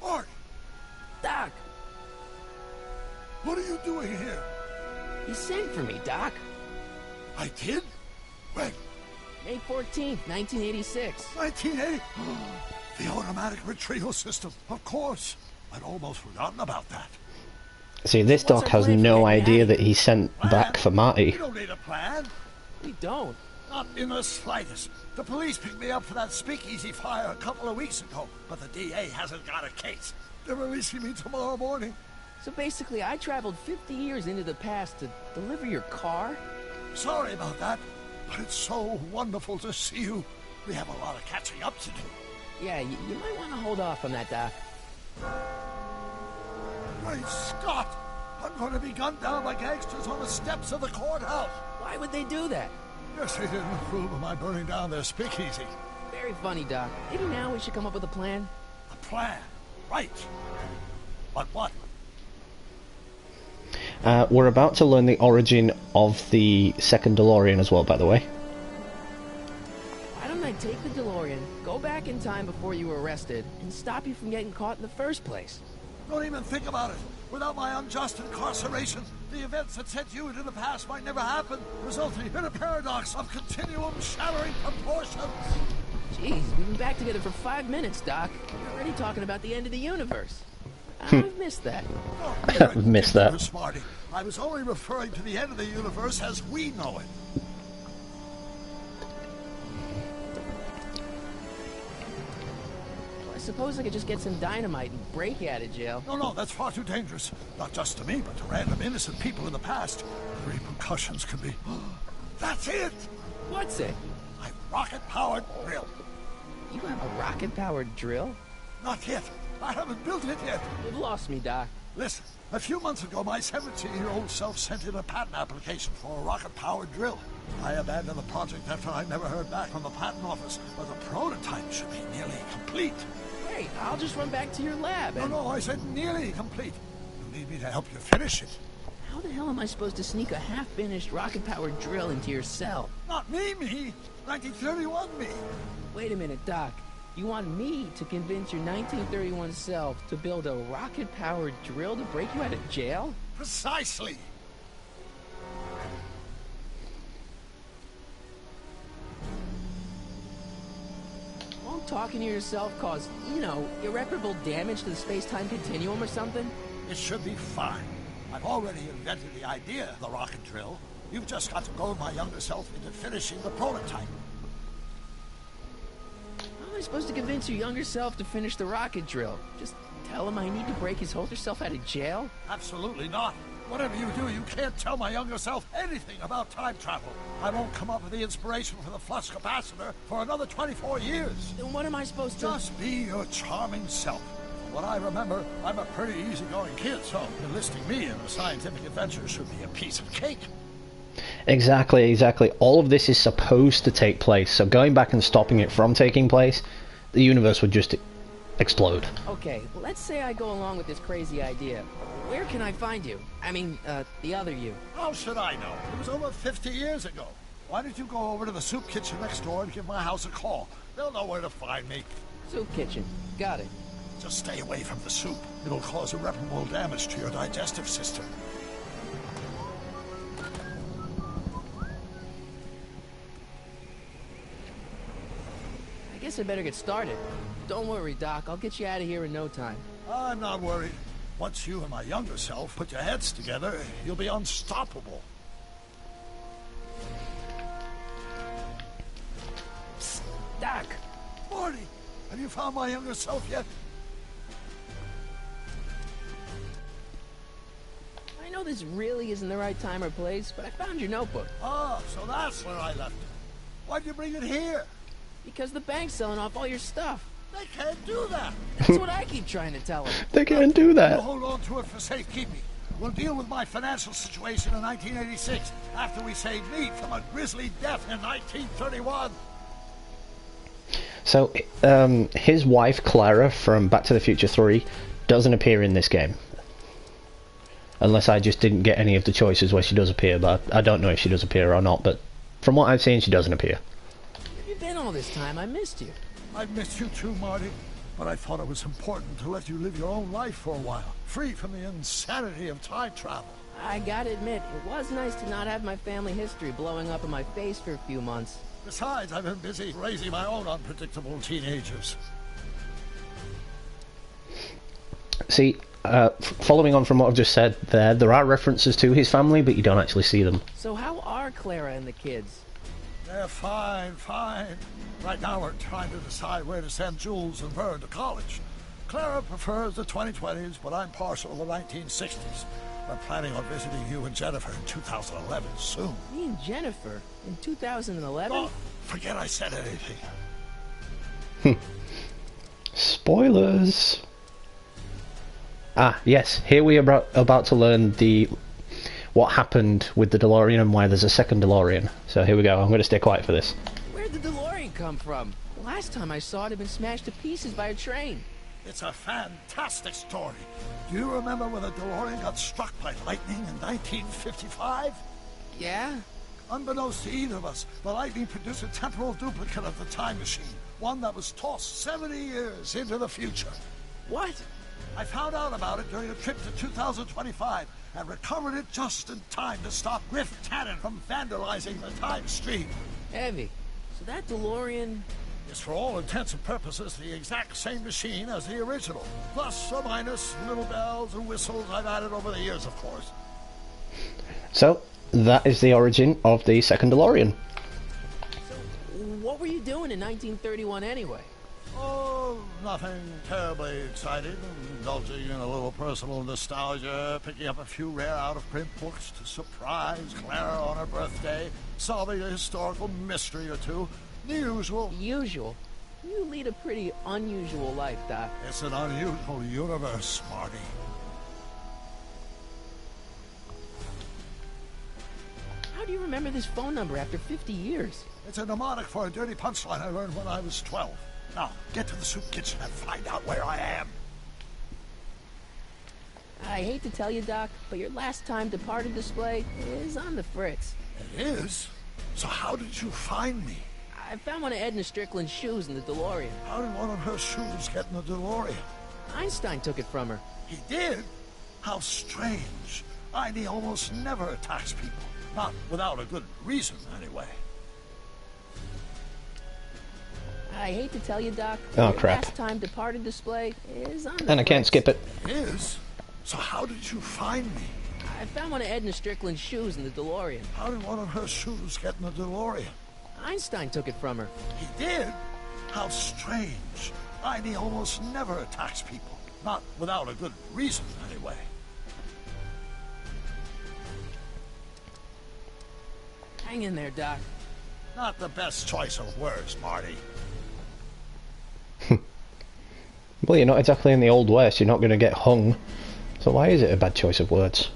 S2: Mark!
S3: Doc!
S2: What are you doing here?
S3: You sent for me, Doc.
S2: I did? When?
S3: May 14th, 1986.
S2: 1980? The automatic retrieval system, of course. I'd almost forgotten about that.
S1: See, this doc has no idea that he sent back for Marty.
S2: We don't need a plan.
S3: We don't.
S2: Not in the slightest. The police picked me up for that speakeasy fire a couple of weeks ago, but the DA hasn't got a case. They're releasing me tomorrow morning.
S3: So basically, I traveled 50 years into the past to deliver your car?
S2: Sorry about that, but it's so wonderful to see you. We have a lot of catching up to do.
S3: Yeah, you might want to hold off on that, Doc.
S2: Great Scott! I'm going to be gunned down by gangsters on the steps of the courthouse.
S3: Why would they do that?
S2: Guess they didn't approve of my burning down their speakeasy.
S3: Very funny, Doc. Maybe now we should come up with a plan.
S2: A plan? Right. But what?
S1: We're about to learn the origin of the second DeLorean as well, by the way.
S3: Why don't I take the DeLorean, go back in time before you were arrested, and stop you from getting caught in the first place?
S2: Don't even think about it. Without my unjust incarceration, the events that sent you into the past might never happen, resulting in a paradox of continuum shattering proportions.
S3: Jeez, we've been back together for 5 minutes, Doc. You're already talking about the end of the universe. I've missed that.
S1: I've missed that.
S2: Smarty. I was only referring to the end of the universe as we know it.
S3: I suppose I could just get some dynamite and break you out of jail.
S2: No, that's far too dangerous. Not just to me, but to random innocent people in the past. The repercussions could be... That's it!
S3: What's it?
S2: My rocket-powered drill.
S3: You have a rocket-powered drill?
S2: Not yet. I haven't built it yet.
S3: You've lost me, Doc.
S2: Listen, a few months ago, my 17-year-old self sent in a patent application for a rocket-powered drill. I abandoned the project after I never heard back from the patent office, but the prototype should be nearly complete.
S3: Great, I'll just run back to your lab and...
S2: No, I said nearly complete. You need me to help you finish it.
S3: How the hell am I supposed to sneak a half-finished rocket-powered drill into your cell?
S2: Not me. 1931 me.
S3: Wait a minute, Doc. You want me to convince your 1931 self to build a rocket-powered drill to break you out of jail?
S2: Precisely.
S3: Won't talking to yourself cause, irreparable damage to the space-time continuum or something?
S2: It should be fine. I've already invented the idea of the rocket drill. You've just got to goad my younger self into finishing the prototype.
S3: How am I supposed to convince your younger self to finish the rocket drill? Just tell him I need to break his older self out of jail?
S2: Absolutely not. Whatever you do, you can't tell my younger self anything about time travel. I won't come up with the inspiration for the flux capacitor for another 24 years.
S3: Then what am I supposed to...
S2: Just be your charming self. From what I remember, I'm a pretty easygoing kid, so enlisting me in a scientific adventure should be a piece of cake.
S1: Exactly. All of this is supposed to take place, so going back and stopping it from taking place, the universe would just explode.
S3: Okay, let's say I go along with this crazy idea. Where can I find you? I mean, the other you.
S2: How should I know? It was over 50 years ago. Why don't you go over to the soup kitchen next door and give my house a call? They'll know where to find me.
S3: Soup kitchen. Got it.
S2: Just stay away from the soup. It'll cause irreparable damage to your digestive system.
S3: I guess I better get started. Don't worry, Doc. I'll get you out of here in no time.
S2: I'm not worried. Once you and my younger self put your heads together, you'll be unstoppable.
S3: Psst, Doc!
S2: Marty, have you found my younger self yet?
S3: I know this really isn't the right time or place, but I found your notebook.
S2: Ah, so that's where I left it. Why'd you bring it here?
S3: Because the bank's selling off all your stuff.
S2: They can't do that.
S3: That's what I keep trying to tell them.
S1: They can't do that.
S2: You hold on to it for safekeeping. We'll deal with my financial situation in 1986 after we save me from a grisly death in 1931.
S1: So, his wife, Clara, from Back to the Future 3, doesn't appear in this game. Unless I just didn't get any of the choices where she does appear, but I don't know if she does appear or not, but from what I've seen, she doesn't appear.
S3: Where have you been all this time? I missed you.
S2: I've missed you too, Marty. But I thought it was important to let you live your own life for a while, free from the insanity of time travel.
S3: I gotta admit, it was nice to not have my family history blowing up in my face for a few months.
S2: Besides, I've been busy raising my own unpredictable teenagers.
S1: See, following on from what I've just said there are references to his family, but you don't actually see them.
S3: So how are Clara and the kids?
S2: They're fine. Right now we're trying to decide where to send Jules and Vern to college. Clara prefers the 2020s, but I'm partial to the 1960s. We're planning on visiting you and Jennifer in 2011 soon.
S3: Me and Jennifer? In 2011?
S2: Oh, forget I said anything.
S1: Spoilers. Ah, yes. Here we are about to learn what happened with the DeLorean and why there's a second DeLorean. So here we go. I'm going to stay quiet for this.
S3: Where'd the DeLorean come from? The last time I saw it had been smashed to pieces by a train.
S2: It's a fantastic story. Do you remember when the DeLorean got struck by lightning in 1955?
S3: Yeah?
S2: Unbeknownst to either of us, the lightning produced a temporal duplicate of the time machine, one that was tossed 70 years into the future.
S3: What?
S2: I found out about it during a trip to 2025 and recovered it just in time to stop Griff Tannen from vandalizing the time stream.
S3: Heavy. So that DeLorean...
S2: It's for all intents and purposes the exact same machine as the original. Plus or minus little bells and whistles I've added over the years, of course.
S1: So, that is the origin of the second DeLorean.
S3: So, what were you doing in 1931 anyway?
S2: Oh, nothing terribly exciting. Indulging in a little personal nostalgia, picking up a few rare out-of-print books to surprise Clara on her birthday, solving a historical mystery or two. The usual.
S3: Usual? You lead a pretty unusual life, Doc.
S2: It's an unusual universe, Marty.
S3: How do you remember this phone number after 50 years?
S2: It's a mnemonic for a dirty punchline I learned when I was 12. Now, get to the soup kitchen and find out where I am.
S3: I hate to tell you, Doc, but your last time departed display is on the fritz.
S2: It is? So how did you find me?
S3: I found one of Edna Strickland's shoes in the DeLorean.
S2: How did one of her shoes get in the DeLorean?
S3: Einstein took it from her.
S2: He did? How strange. He almost never attacks people. Not without a good reason, anyway.
S3: I hate to tell you, Doc,
S1: oh,
S3: your
S1: crap.
S3: last time departed display is on the
S1: And I can't skip it.
S2: It is? So how did you find me?
S3: I found one of Edna Strickland's shoes in the DeLorean.
S2: How did one of her shoes get in the DeLorean?
S3: Einstein took it from her.
S2: He did? How strange. He almost never attacks people. Not without a good reason, anyway.
S3: Hang in there, Doc.
S2: Not the best choice of words, Marty.
S1: Well, you're not exactly in the Old West, you're not going to get hung. So why is it a bad choice of words?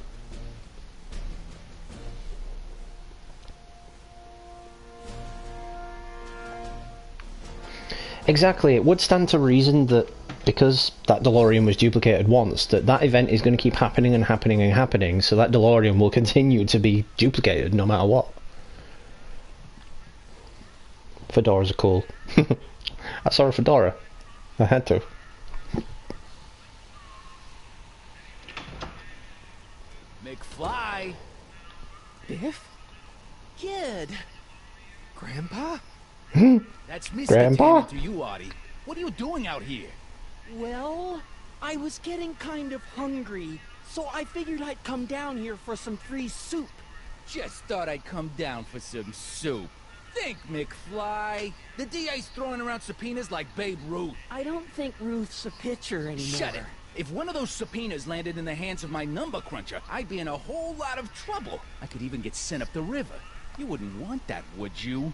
S1: Exactly, it would stand to reason that because that DeLorean was duplicated once, that event is going to keep happening and happening and happening, so that DeLorean will continue to be duplicated no matter what. Fedoras are cool. I saw a fedora. I had to.
S3: McFly! Biff? Kid! Grandpa?
S10: That's me
S1: Grandpa?
S10: to you, Artie. What are you doing out here?
S5: Well, I was getting kind of hungry, so I figured I'd come down here for some free soup.
S10: Just thought I'd come down for some soup. Think, McFly. The DA's throwing around subpoenas like Babe Ruth.
S5: I don't think Ruth's a pitcher anymore.
S10: Shut it. If one of those subpoenas landed in the hands of my number cruncher, I'd be in a whole lot of trouble. I could even get sent up the river. You wouldn't want that, would you?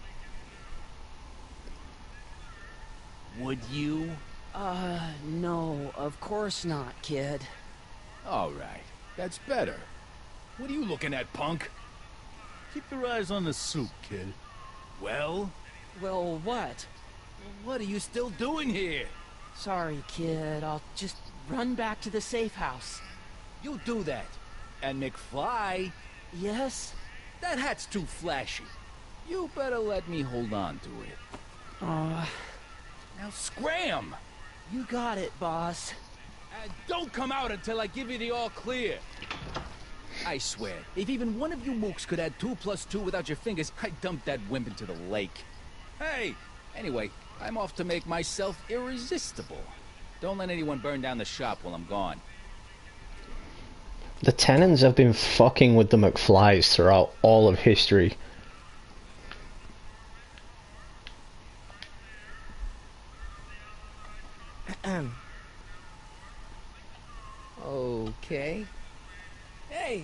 S10: Would you?
S5: No, of course not, kid.
S10: All right. That's better. What are you looking at, punk?
S6: Keep your eyes on the soup, kid.
S10: Well,
S5: Well, what?
S10: what are you still doing here?
S5: Sorry, kid. I'll just run back to the safe house.
S10: You do that. And McFly,
S5: Yes?
S10: that hat's too flashy. You better let me hold on to it. Now scram!
S5: You got it, boss.
S10: And don't come out until I give you the all clear. I swear, if even one of you mooks could add 2 + 2 without your fingers, I'd dump that wimp into the lake. Hey! Anyway, I'm off to make myself irresistible. Don't let anyone burn down the shop while I'm gone.
S1: The Tenants have been fucking with the McFlys throughout all of history.
S3: Okay. Hey,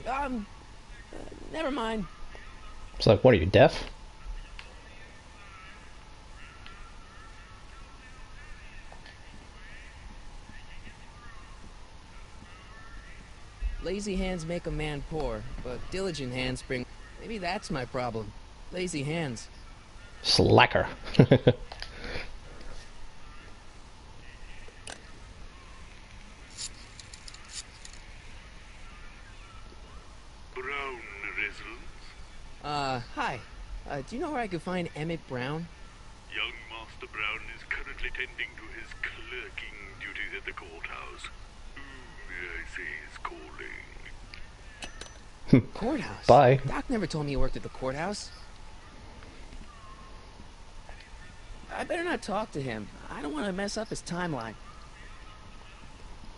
S3: never mind.
S1: It's like, what are you, deaf?
S3: Lazy hands make a man poor, but diligent hands bring... Maybe that's my problem. Lazy hands.
S1: Slacker.
S11: Brown Rizzles?
S3: Hi. Do you know where I could find Emmett Brown?
S11: Young Master Brown is currently tending to his clerking duties at the courthouse. May I say he's calling?
S3: Courthouse?
S1: Bye.
S3: Doc never told me he worked at the courthouse. I better not talk to him. I don't want to mess up his timeline.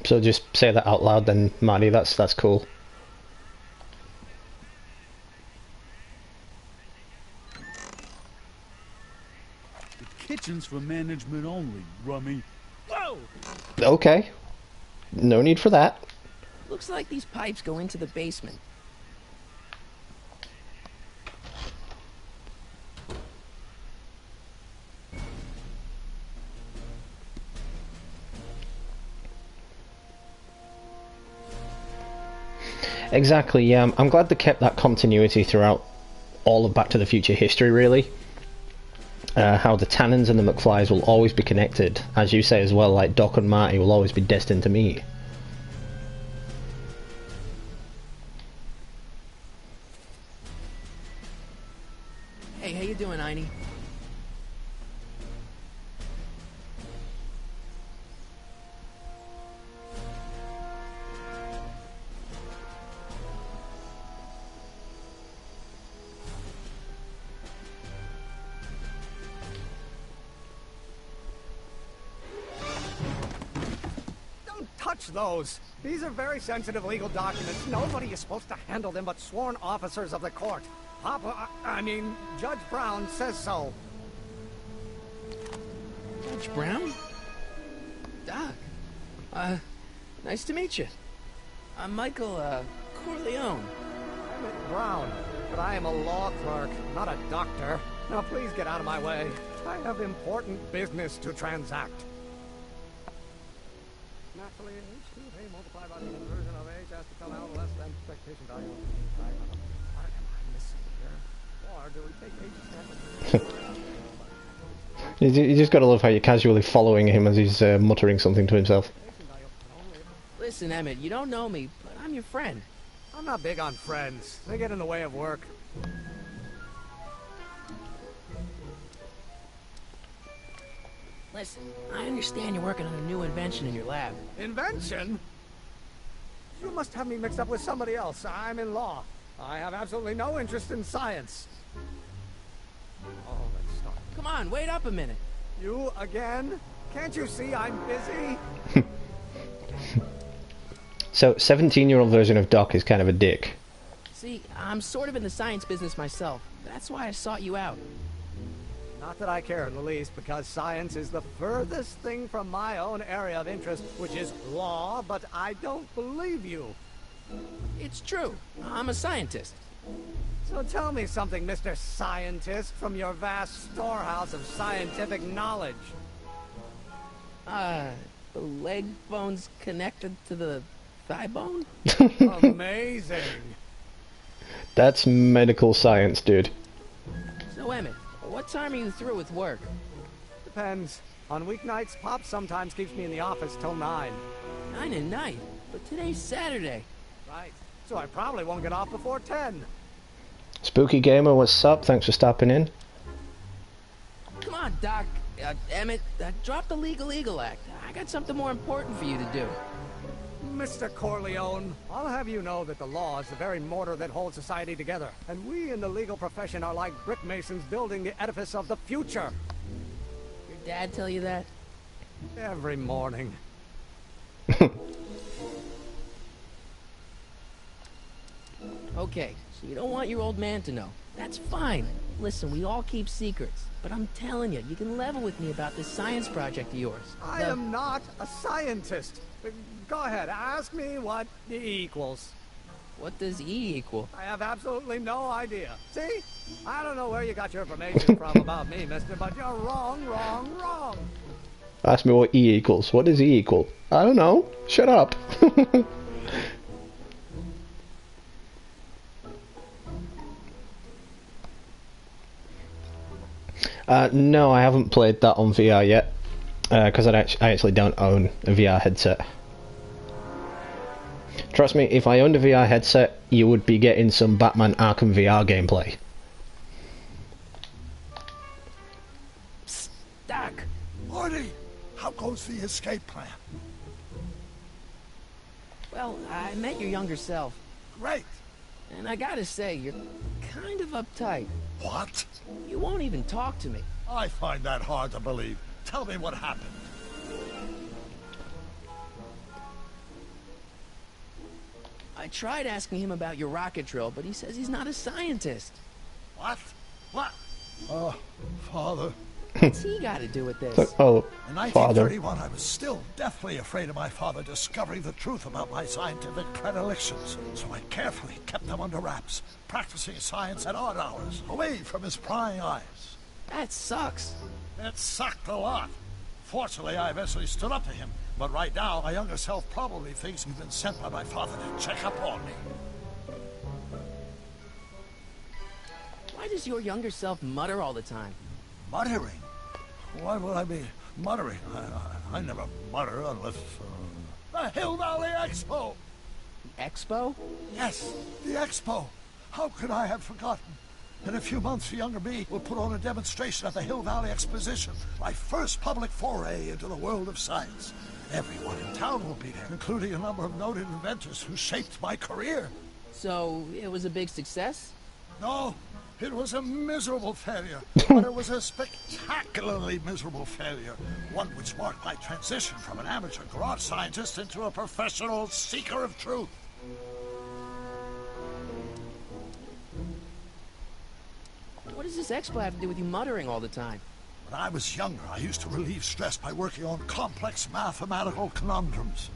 S1: So just say that out loud then, Maddie. That's cool.
S6: The kitchen's for management only, Rummy. Whoa!
S1: Okay. No need for that.
S3: Looks like these pipes go into the basement.
S1: Exactly, yeah. I'm glad they kept that continuity throughout all of Back to the Future history, really. How the Tannins and the McFlys will always be connected. As you say as well, like Doc and Marty will always be destined to meet.
S3: Hey, how you doing, Einie?
S12: Touch those. These are very sensitive legal documents. Nobody is supposed to handle them but sworn officers of the court. Judge Brown says so.
S3: Judge Brown? Doc. Nice to meet you. I'm Michael, Corleone.
S12: I'm Brown, but I am a law clerk, not a doctor. Now please get out of my way. I have important business to transact. Naturally, H2A multiplied by the inversion of H has to come out less than expectation value. What am I missing here? Or do we take H
S1: You just gotta love how you're casually following him as he's muttering something to himself.
S3: Listen, Emmett, you don't know me, but I'm your friend.
S12: I'm not big on friends. They get in the way of work.
S3: Listen, I understand you're working on a new invention in your lab.
S12: Invention? You must have me mixed up with somebody else. I'm in law. I have absolutely no interest in science. Oh, let's start.
S3: Come on, wait up a minute.
S12: You again? Can't you see I'm busy?
S1: So, 17-year-old version of Doc is kind of a dick.
S3: See, I'm sort of in the science business myself. That's why I sought you out.
S12: Not that I care in the least, because science is the furthest thing from my own area of interest, which is law, but I don't believe you.
S3: It's true. I'm a scientist.
S12: So tell me something, Mr. Scientist, from your vast storehouse of scientific knowledge.
S3: The leg bone's connected to the thigh bone?
S12: Amazing.
S1: That's medical science, dude.
S3: So, Emmett, what time are you through with work?
S12: Depends. On weeknights, Pop sometimes keeps me in the office till 9.
S3: 9 at night? But today's Saturday.
S12: Right. So I probably won't get off before 10.
S1: Spooky Gamer, what's up? Thanks for stopping in.
S3: Come on, Doc. Emmett, drop the Legal Eagle Act. I got something more important for you to do.
S12: Mr. Corleone, I'll have you know that the law is the very mortar that holds society together, and we in the legal profession are like brick masons building the edifice of the future.
S3: Your dad tell you that?
S12: Every morning.
S3: Okay, so you don't want your old man to know. That's fine. Listen, we all keep secrets. But I'm telling you, you can level with me about this science project of yours.
S12: I am not a scientist. Go ahead, ask me what E equals.
S3: What does E equal?
S12: I have absolutely no idea. See? I don't know where you got your information from about me, mister, but you're wrong, wrong, wrong.
S1: Ask me what E equals. What does E equal? I don't know. Shut up. No, I haven't played that on VR yet, because I actually don't own a VR headset. Trust me, if I owned a VR headset, you would be getting some Batman Arkham VR gameplay.
S3: Psst, Doc!
S2: Marty, how goes the escape plan?
S3: Well, I met your younger self.
S2: Great.
S3: And I gotta say, you're kind of uptight.
S2: What?
S3: You won't even talk to me.
S2: I find that hard to believe. Tell me what happened.
S3: I tried asking him about your rocket drill, but he says he's not a scientist.
S2: What? What? Oh, Father.
S3: What's he got to do with this?
S1: Oh,
S2: In
S1: Father.
S2: 1931, I was still deathly afraid of my father discovering the truth about my scientific predilections, so I carefully kept them under wraps, practicing science at odd hours, away from his prying eyes.
S3: That sucks.
S2: It sucked a lot. Fortunately, I eventually stood up to him, but right now, my younger self probably thinks he's been sent by my father to check up on me.
S3: Why does your younger self mutter all the time?
S2: Muttering? Why would I be muttering? I never mutter unless... The Hill Valley Expo!
S3: The Expo?
S2: Yes, the Expo. How could I have forgotten? In a few months, the younger me will put on a demonstration at the Hill Valley Exposition, my first public foray into the world of science. Everyone in town will be there, including a number of noted inventors who shaped my career.
S3: So, it was a big success?
S2: No, it was a miserable failure, but it was a spectacularly miserable failure, one which marked my transition from an amateur garage scientist into a professional seeker of truth.
S3: What does this expo have to do with you muttering all the time?
S2: When I was younger, I used to relieve stress by working on complex mathematical conundrums.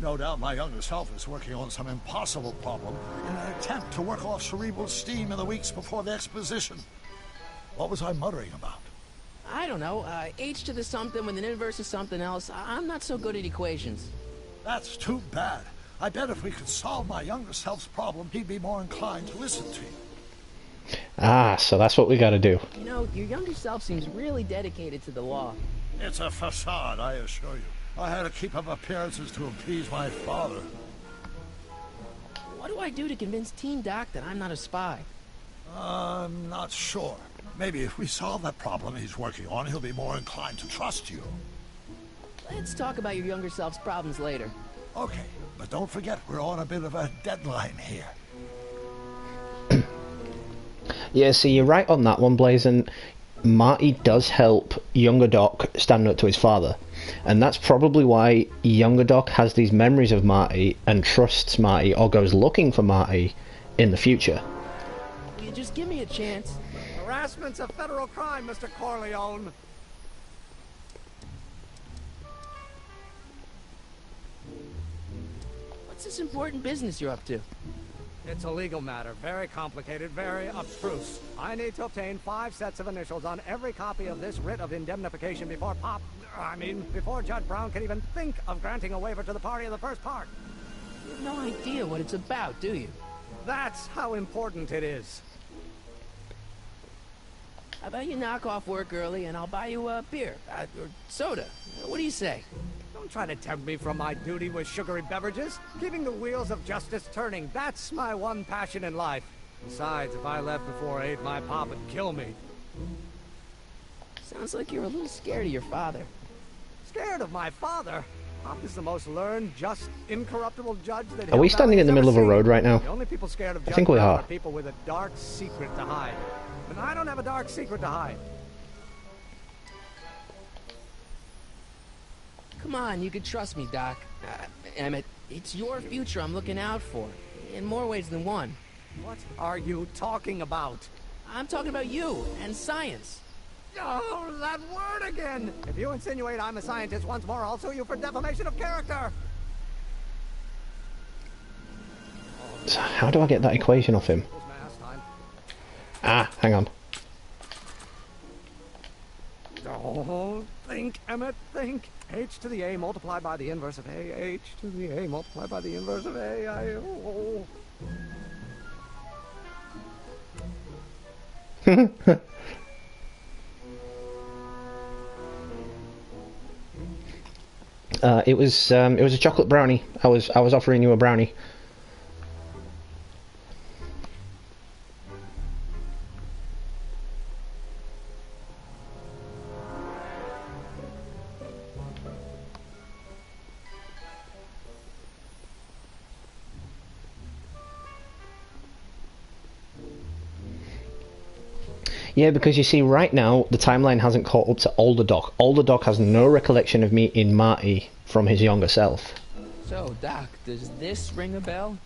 S2: No doubt my younger self is working on some impossible problem in an attempt to work off cerebral steam in the weeks before the exposition. What was I muttering about?
S3: I don't know. H to the something with an inverse of something else. I'm not so good at equations.
S2: That's too bad. I bet if we could solve my younger self's problem, he'd be more inclined to listen to you.
S1: Ah, so that's what we gotta do.
S3: You know, your younger self seems really dedicated to the law.
S2: It's a facade, I assure you. I had to keep up appearances to appease my father.
S3: What do I do to convince Teen Doc that I'm not a spy?
S2: I'm not sure. Maybe if we solve that problem he's working on, he'll be more inclined to trust you.
S3: Let's talk about your younger self's problems later.
S2: Okay, but don't forget we're on a bit of a deadline here.
S1: Yeah, so you're right on that one, Blazin. Marty does help younger Doc stand up to his father. And that's probably why younger Doc has these memories of Marty and trusts Marty or goes looking for Marty in the future.
S3: Will you just give me a chance?
S12: Harassment's a federal crime, Mr. Corleone.
S3: What's this important business you're up to?
S12: It's a legal matter, very complicated, very abstruse. I need to obtain 5 sets of initials on every copy of this writ of indemnification before before Judge Brown can even think of granting a waiver to the party in the first part.
S3: You have no idea what it's about, do you?
S12: That's how important it is.
S3: How about you knock off work early and I'll buy you a beer, or soda. What do you say?
S12: Don't try to tempt me from my duty with sugary beverages. Keeping the wheels of justice turning, that's my one passion in life. Besides, if I left before 8, my pop would kill me.
S3: Sounds like you're a little scared of your father.
S12: Scared of my father? Pop is the most learned, just, incorruptible judge that
S1: Are we standing in the middle of a road right now?
S12: The only people scared of
S1: I think we are.
S12: people with a dark secret to hide. And I don't have a dark secret to hide.
S3: Come on, you can trust me, Doc. Emmett, it's your future I'm looking out for. In more ways than one.
S12: What are you talking about?
S3: I'm talking about you and science.
S12: Oh, that word again! If you insinuate I'm a scientist once more, I'll sue you for defamation of character!
S1: So how do I get that equation off him? Ah, hang on.
S12: Oh, think, Emmett, think. H to the A multiplied by the inverse of A. H to the A multiplied by the inverse of A.
S1: It was a chocolate brownie. I was offering you a brownie. Yeah, because you see, right now, the timeline hasn't caught up to older Doc. Older Doc has no recollection of meeting Marty from his younger self.
S3: So, Doc, does this ring a bell?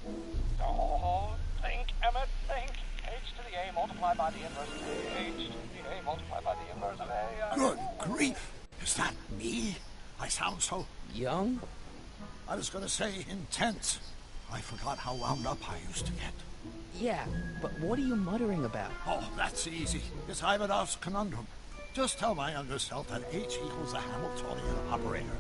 S12: Oh, think, Emmett, think. H to the A multiplied by the inverse of A. H to the A multiplied by the inverse of A.
S2: Good grief! Is that me? I sound so...
S3: Young?
S2: I was gonna say intense. I forgot how wound up I used to get.
S3: Yeah, but what are you muttering about?
S2: Oh, that's easy. It's Ivanov's conundrum. Just tell my younger self that H equals the Hamiltonian operator.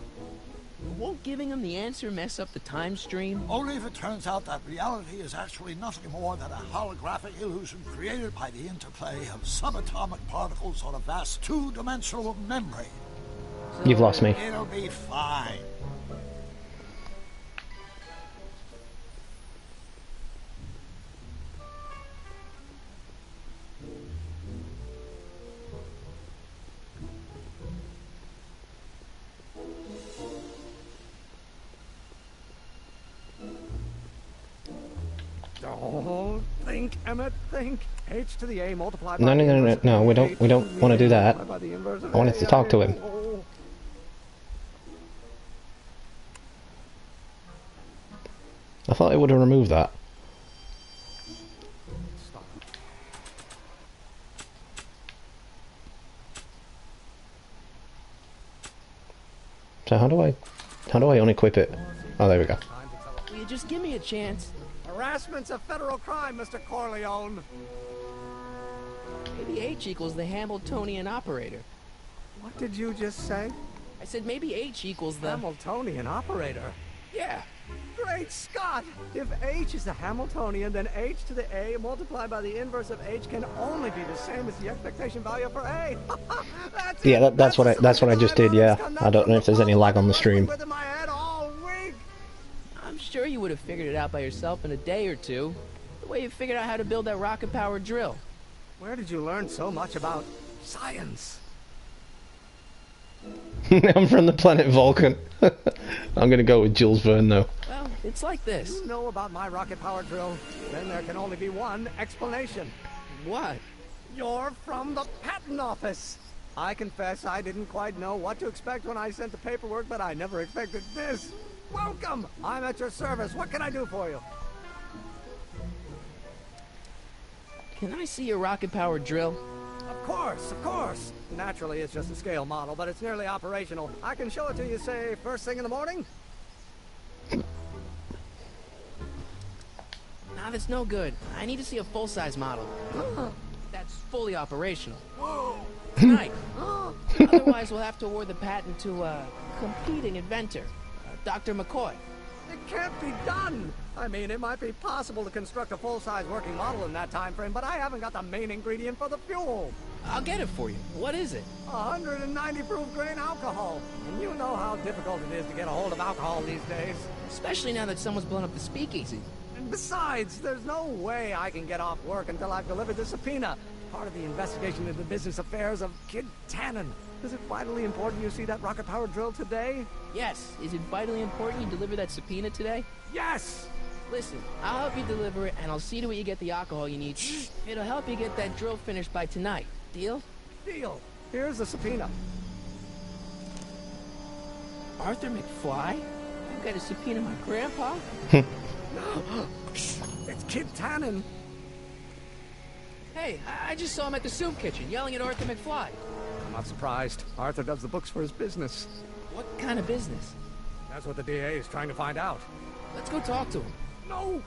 S3: Won't giving him the answer mess up the time stream?
S2: Only if it turns out that reality is actually nothing more than a holographic illusion created by the interplay of subatomic particles on a vast two-dimensional membrane.
S1: You've lost me.
S2: It'll be fine.
S12: Oh, think, Emmett, think. H to the A multiplied by
S1: No,
S12: the
S1: no, no, no,
S12: inverse
S1: no,
S12: of
S1: we
S12: A.
S1: don't want to do that. I wanted to talk to him. I thought it would have removed that. So how do I unequip it? Oh, there we go.
S3: Will you just give me a chance?
S12: Harassment's a federal crime, Mr. Corleone.
S3: Maybe H equals the Hamiltonian operator.
S12: What did you just say?
S3: I said maybe H equals the...
S12: Hamiltonian operator?
S3: Yeah.
S12: Great Scott! If H is the Hamiltonian, then H to the A multiplied by the inverse of H can only be the same as the expectation value for A.
S1: That's what I just did. Yeah, I don't know if there's any lag on the stream.
S3: I'm sure you would have figured it out by yourself in a day or two. The way you figured out how to build that rocket-powered drill.
S12: Where did you learn so much about science?
S1: I'm from the planet Vulcan. I'm gonna go with Jules Verne though.
S3: Well, it's like this.
S12: You know about my rocket-powered drill? Then there can only be one explanation.
S3: What?
S12: You're from the patent office. I confess I didn't quite know what to expect when I sent the paperwork, but I never expected this. Welcome! I'm at your service. What can I do for you?
S3: Can I see your rocket-powered drill?
S12: Of course, of course. Naturally, it's just a scale model, but it's nearly operational. I can show it to you, say, first thing in the morning?
S3: Nah, that's no good. I need to see a full-size model. That's fully operational. Tonight. Otherwise, we'll have to award the patent to a competing inventor, Dr. McCoy.
S12: It can't be done! I mean, it might be possible to construct a full-size working model in that time frame, but I haven't got the main ingredient for the fuel.
S3: I'll get it for you. What is it?
S12: 190 proof grain alcohol. And you know how difficult it is to get a hold of alcohol these days.
S3: Especially now that someone's blown up the speakeasy.
S12: And besides, there's no way I can get off work until I've delivered the subpoena. Part of the investigation into the business affairs of Kid Tannen. Is it vitally important you see that rocket-powered drill today?
S3: Yes. Is it vitally important you deliver that subpoena today?
S12: Yes!
S3: Listen, I'll help you deliver it, and I'll see to it you get the alcohol you need. It'll help you get that drill finished by tonight. Deal?
S12: Deal. Here's the subpoena.
S3: Arthur McFly? You got a subpoena my grandpa?
S12: It's Kid Tannen.
S3: Hey, I just saw him at the soup kitchen, yelling at Arthur McFly.
S12: I'm not surprised. Arthur does the books for his business.
S3: What kind of business?
S12: That's what the DA is trying to find out.
S3: Let's go talk to him.
S12: No!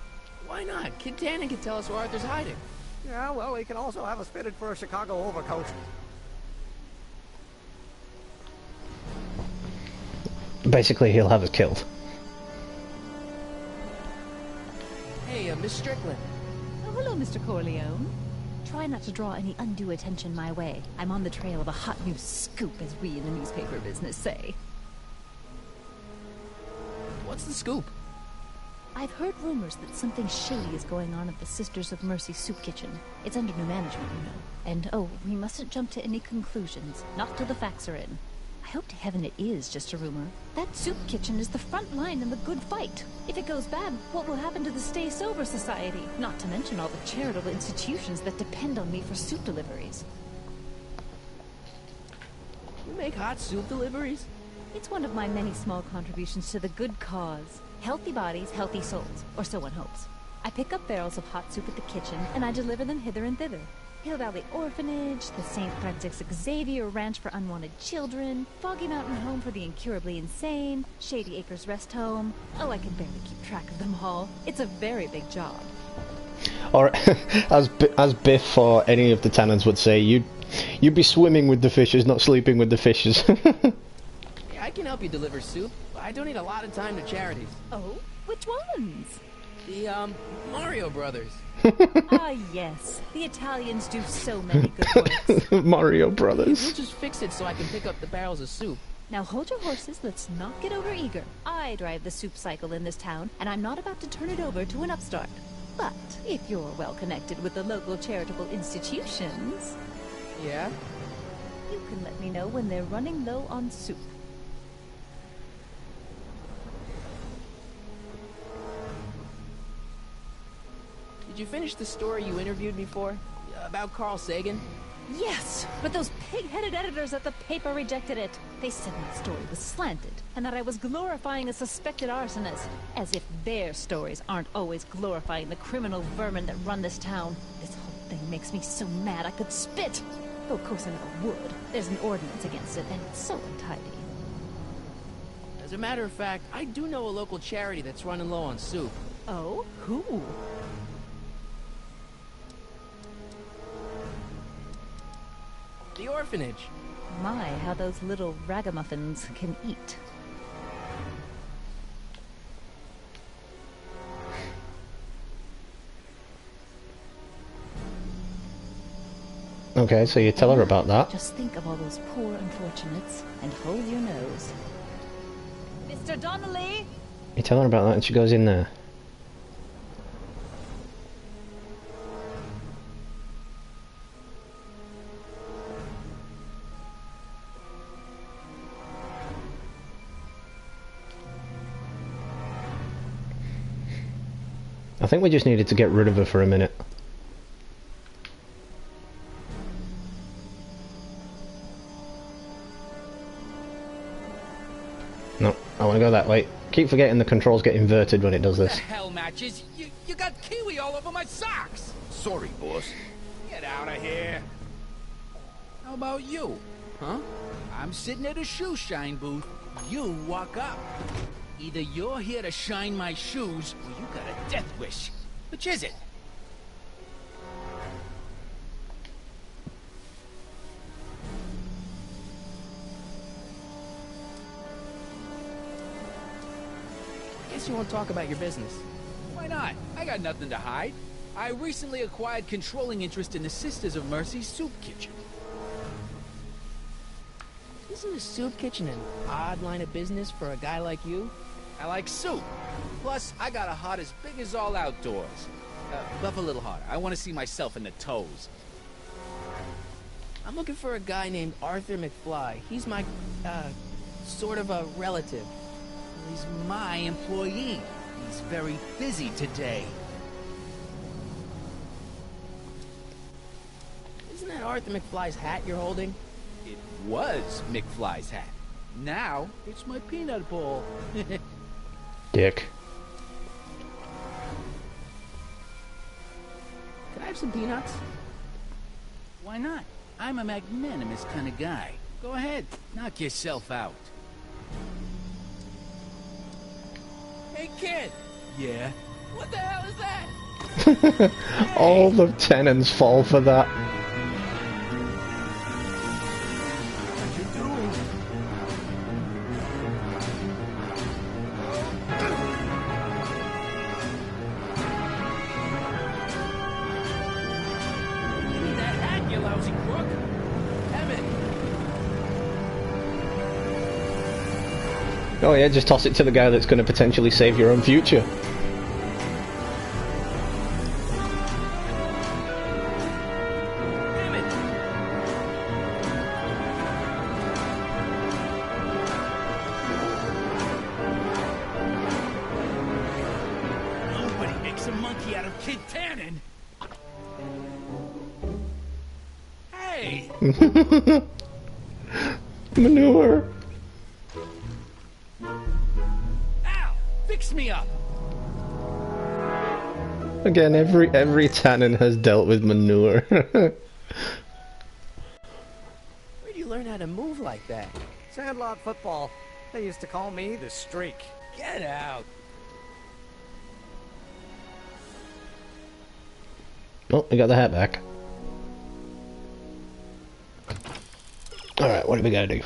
S3: Why not? Kid Tannen can tell us where Arthur's hiding.
S12: Yeah, well, he can also have us fitted for a Chicago overcoat.
S1: Basically, he'll have us killed.
S3: Hey, Miss Strickland.
S9: Oh, hello, Mr. Corleone. Try not to draw any undue attention my way. I'm on the trail of a hot new scoop, as we in the newspaper business say.
S3: What's the scoop?
S9: I've heard rumors that something shady is going on at the Sisters of Mercy soup kitchen. It's under new management, you know. And, oh, we mustn't jump to any conclusions. Not till the facts are in. I hope to heaven it is just a rumor. That soup kitchen is the front line in the good fight. If it goes bad, what will happen to the Stay Sober Society? Not to mention all the charitable institutions that depend on me for soup deliveries.
S3: You make hot soup deliveries?
S9: It's one of my many small contributions to the good cause. Healthy bodies, healthy souls, or so one hopes. I pick up barrels of hot soup at the kitchen, and I deliver them hither and thither. Hill Valley Orphanage, the St. Francis Xavier Ranch for Unwanted Children, Foggy Mountain Home for the Incurably Insane, Shady Acres Rest Home. Oh, I can barely keep track of them all. It's a very big job.
S1: Or, as Biff or any of the tenants would say, you'd be swimming with the fishes, not sleeping with the fishes.
S3: Yeah, I can help you deliver soup. I donate a lot of time to charities.
S9: Oh? Which ones?
S3: The, Mario Brothers.
S9: Ah, yes. The Italians do so many good works.
S1: Mario Brothers.
S3: You'll just fix it so I can pick up the barrels of soup.
S9: Now hold your horses, let's not get over-eager. I drive the soup cycle in this town, and I'm not about to turn it over to an upstart. But if you're well connected with the local charitable institutions...
S3: Yeah?
S9: You can let me know when they're running low on soup.
S3: Did you finish the story you interviewed me for? About Carl Sagan?
S9: Yes, but those pig-headed editors at the paper rejected it. They said my story was slanted, and that I was glorifying a suspected arsonist. As if their stories aren't always glorifying the criminal vermin that run this town. This whole thing makes me so mad I could spit. Though of course I never would. There's an ordinance against it, and it's so untidy.
S3: As a matter of fact, I do know a local charity that's running low on soup.
S9: Oh? Who?
S3: The orphanage.
S9: My, how those little ragamuffins can eat.
S1: Okay, so you tell her about that.
S9: Just think of all those poor unfortunates and hold your nose. Mr. Donnelly!
S1: You tell her about that and she goes in there. I think we just needed to get rid of her for a minute. No, I want to go that way. Keep forgetting the controls get inverted when it does this.
S10: The hell, Matches? You got kiwi all over my socks!
S13: Sorry, boss.
S10: Get out of here. How about you? Huh? I'm sitting at a shoe shine booth. You walk up. Either you're here to shine my shoes, or you got a death wish. Which is it?
S3: Guess you won't talk about your business.
S10: Why not? I got nothing to hide. I recently acquired controlling interest in the Sisters of Mercy soup kitchen.
S3: Isn't a soup kitchen an odd line of business for a guy like you?
S10: I like soup. Plus, I got a heart as big as all outdoors. Buff a little harder. I want to see myself in the toes.
S3: I'm looking for a guy named Arthur McFly. He's my, sort of a relative.
S10: He's my employee. He's very busy today.
S3: Isn't that Arthur McFly's hat you're holding?
S10: It was McFly's hat. Now, it's my peanut bowl.
S1: Dick.
S3: Can I have some peanuts?
S10: Why not? I'm a magnanimous kind of guy. Go ahead, knock yourself out.
S3: Hey, kid!
S10: Yeah?
S3: What the hell is that?
S1: All the tenants fall for that.
S2: What you doing?
S10: Give me that hat, you lousy crook!
S3: Emmett!
S1: Oh yeah, just toss it to the guy that's going to potentially save your own future.
S10: Nobody makes a monkey out of Kid Tannen! Hey!
S1: Manure.
S10: Ow! Fix me up!
S1: Again, every Tannen has dealt with manure.
S3: Where'd you learn how to move like that?
S12: Sandlot football. They used to call me the Streak.
S3: Get out!
S1: Oh, we got the hat back. Alright, what do we gotta do?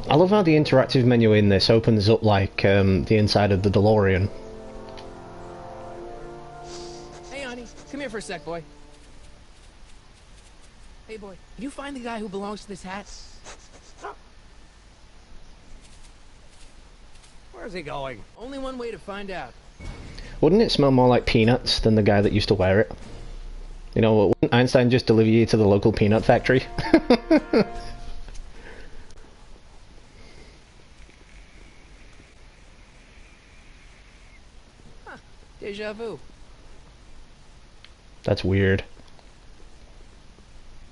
S1: I love how the interactive menu in this opens up like the inside of the DeLorean.
S3: Hey, honey, come here for a sec, boy. Hey, boy, can you find the guy who belongs to this hat?
S12: Where's he going?
S3: Only one way to find out.
S1: Wouldn't it smell more like peanuts than the guy that used to wear it? You know, wouldn't Einstein just deliver you to the local peanut factory?
S3: Deja vu.
S1: That's weird.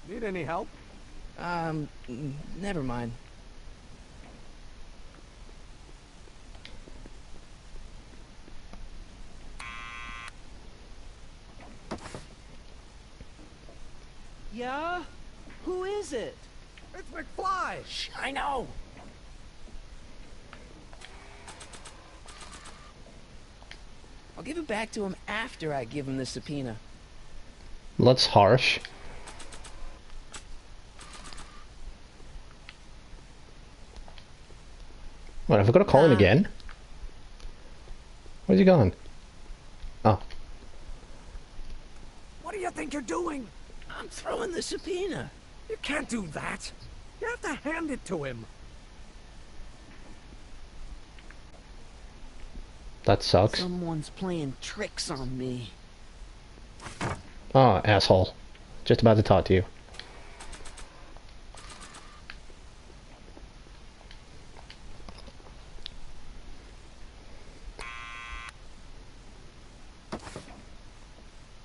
S12: Need any help?
S3: Never mind.
S5: Yeah? Who is it?
S12: It's McFly!
S3: Shh, I know! I'll give it back to him after I give him the subpoena.
S1: That's harsh. What, have I got to call him again? Where's he gone? Oh.
S12: What do you think you're doing?
S3: I'm throwing the subpoena.
S12: You can't do that. You have to hand it to him.
S1: That sucks.
S5: Someone's playing tricks on me.
S1: Oh, asshole. Just about to talk to you.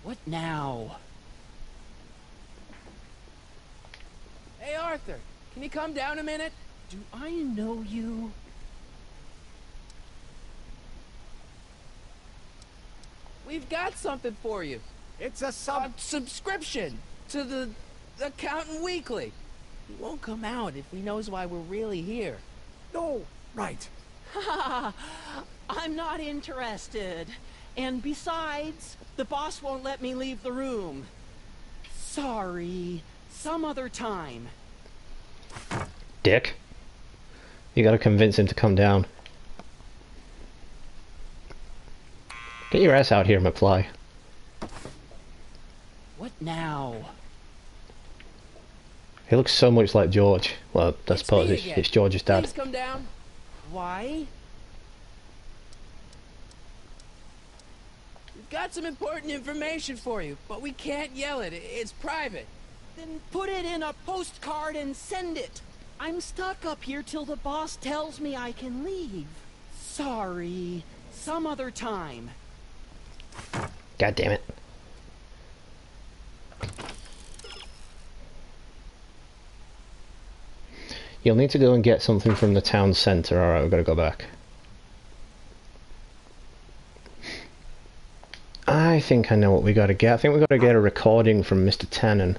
S5: What now?
S3: Hey, Arthur, can you come down a minute?
S5: Do I know you?
S3: We've got something for you.
S12: It's a
S3: subscription to the Accountant Weekly. He won't come out if he knows why we're really here.
S12: No, right.
S5: I'm not interested. And besides, the boss won't let me leave the room. Sorry. Some other time.
S1: Dick. You gotta convince him to come down. Get your ass out here, McFly.
S5: What now?
S1: He looks so much like George. Well, I suppose it's George's dad.
S3: Please come down.
S5: Why?
S3: We've got some important information for you, but we can't yell it. It's private.
S5: Then put it in a postcard and send it. I'm stuck up here till the boss tells me I can leave. Sorry. Some other time.
S1: God damn it. You'll need to go and get something from the town centre. Alright, we've got to go back. I think I know what we got to get. I think we've got to get a recording from Mr. Tannen.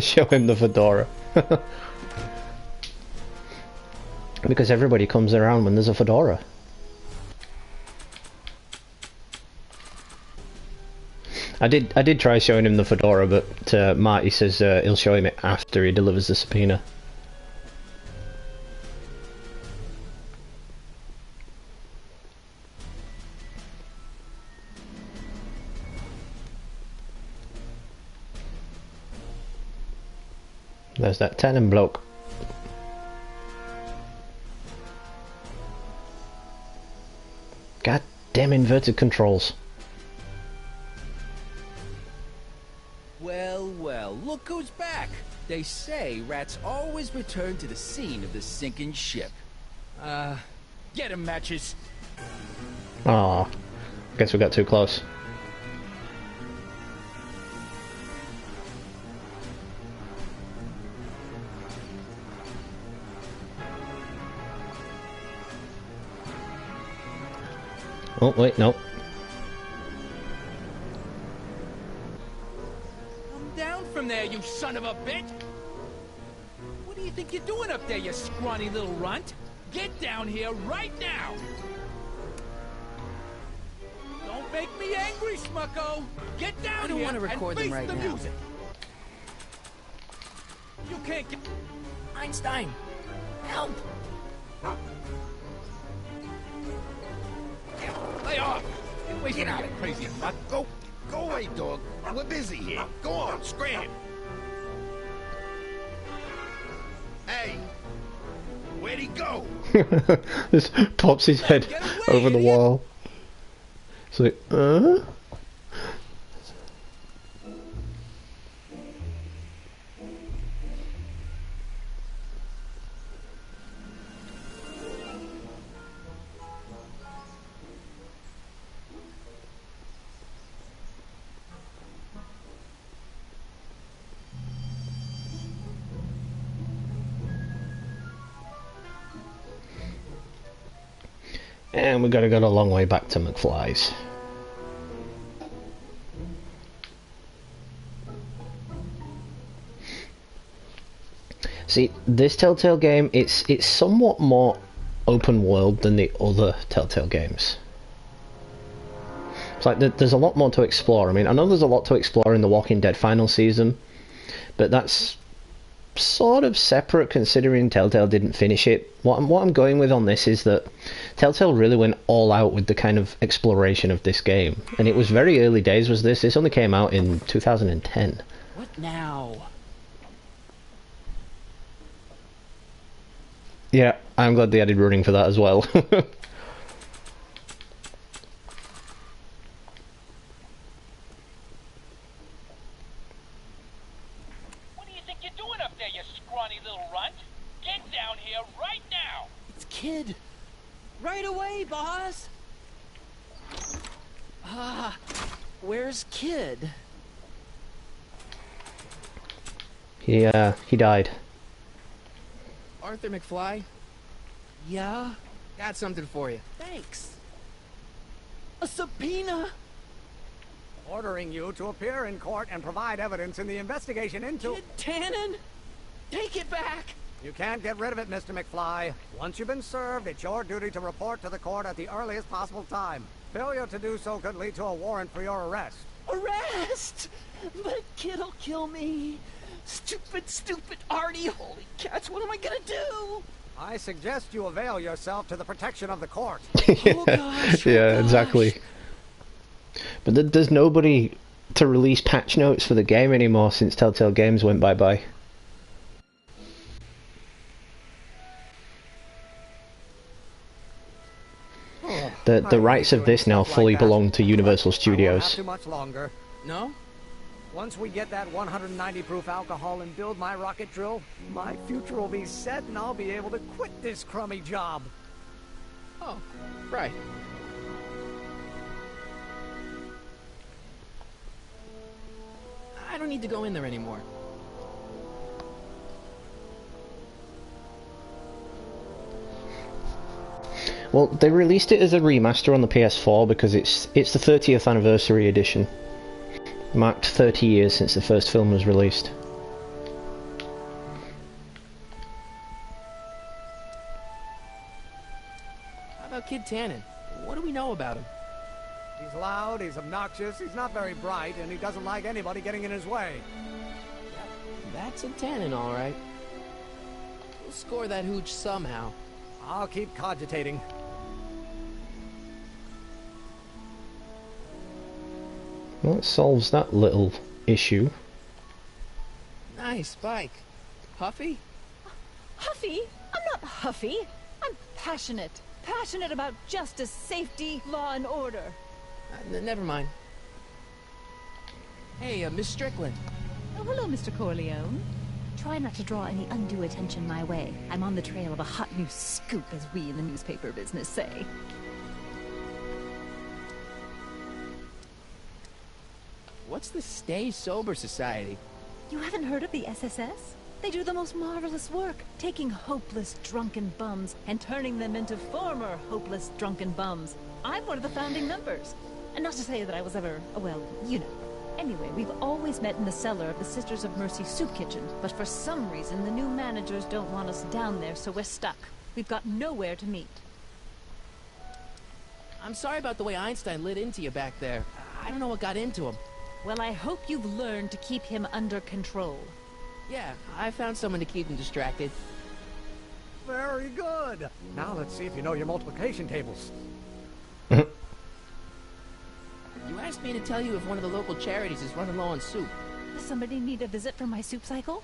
S1: Show him the fedora. Because everybody comes around when there's a fedora. I did try showing him the fedora, but Marty says he'll show him it after he delivers the subpoena. There's that Tannen bloke. God Damn inverted controls.
S10: Well, well, look who's back. They say rats always return to the scene of the sinking ship. Get 'em, Matches.
S1: Aw, guess we got too close. Oh, wait, no.
S10: Come down from there, you son of a bitch! What do you think you're doing up there, you scrawny little runt? Get down here right now! Don't make me angry, Smucko! Get down here!
S3: I don't want to record them right
S10: the
S3: now.
S10: Music. You can't get...
S3: Einstein! Help!
S10: Lay off! Get away
S13: Get
S10: from
S13: out
S10: me,
S13: of
S10: you crazy
S13: here.
S10: nut!
S13: Go away, dog. We're busy here. Go on, scram. Hey, where'd he go?
S1: Just pops his head over the wall. It's like, And we gotta go a long way back to McFly's. See, this Telltale game, it's somewhat more open world than the other Telltale games. It's like there's a lot more to explore. I mean, I know there's a lot to explore in The Walking Dead final season, but that's sort of separate considering Telltale didn't finish it. What I'm going with on this is that Telltale really went all out with the kind of exploration of this game, and it was very early days. This only came out in 2010.
S5: What now?
S1: Yeah, I'm glad they added running for that as well.
S10: What do you think you're doing up there, you scrawny little runt? Get down here right now!
S5: It's Kid. Right away, boss. Where's Kid?
S1: He died.
S3: Arthur McFly,
S5: Yeah?
S3: got something for you.
S5: Thanks. A subpoena?
S12: Ordering you to appear in court and provide evidence in the investigation into...
S5: Kid Tannen? Take it back!
S12: You can't get rid of it, Mr. McFly. Once you've been served, it's your duty to report to the court at the earliest possible time. Failure to do so could lead to a warrant for your arrest.
S5: Arrest! But Kid'll kill me. Stupid Artie. Holy cats, what am I gonna do?
S12: I suggest you avail yourself to the protection of the court.
S5: Oh gosh.
S1: Yeah, exactly. But there's nobody to release patch notes for the game anymore since Telltale Games went bye-bye. The rights of this now fully belong to Universal Studios.
S12: Not too much longer.
S3: No?
S12: Once we get that 190 proof alcohol and build my rocket drill, my future will be set and I'll be able to quit this crummy job.
S3: Oh, right. I don't need to go in there anymore.
S1: Well, they released it as a remaster on the PS4 because it's the 30th anniversary edition. Marked 30 years since the first film was released.
S3: How about Kid Tannen? What do we know about him?
S12: He's loud, he's obnoxious, he's not very bright, and he doesn't like anybody getting in his way.
S3: That's a Tannen, all right. We'll score that hooch somehow.
S12: I'll keep cogitating.
S1: Well, that solves that little issue.
S3: Nice bike. Huffy?
S9: Huffy? I'm not Huffy. I'm passionate. Passionate about justice, safety, law, and order.
S3: Never mind. Hey, Miss Strickland.
S9: Oh, hello, Mr. Corleone. Try not to draw any undue attention my way. I'm on the trail of a hot new scoop, as we in the newspaper business say.
S3: What's the Stay Sober Society?
S9: You haven't heard of the SSS? They do the most marvelous work, taking hopeless drunken bums and turning them into former hopeless drunken bums. I'm one of the founding members. And not to say that I was ever, well, you know. Anyway, we've always met in the cellar of the Sisters of Mercy soup kitchen, but for some reason the new managers don't want us down there, so we're stuck. We've got nowhere to meet.
S3: I'm sorry about the way Einstein lit into you back there. I don't know what got into him.
S9: Well, I hope you've learned to keep him under control.
S3: Yeah, I found someone to keep him distracted.
S12: Very good. Now let's see if you know your multiplication tables.
S3: You asked me to tell you if one of the local charities is running low on soup.
S9: Does somebody need a visit from my soup cycle?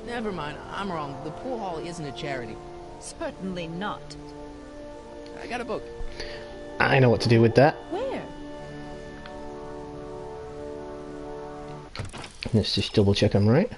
S3: Never mind, I'm wrong. The pool hall isn't a charity.
S9: Certainly not.
S3: I got a book.
S1: I know what to do with that.
S9: Where?
S1: Let's just double check I'm right.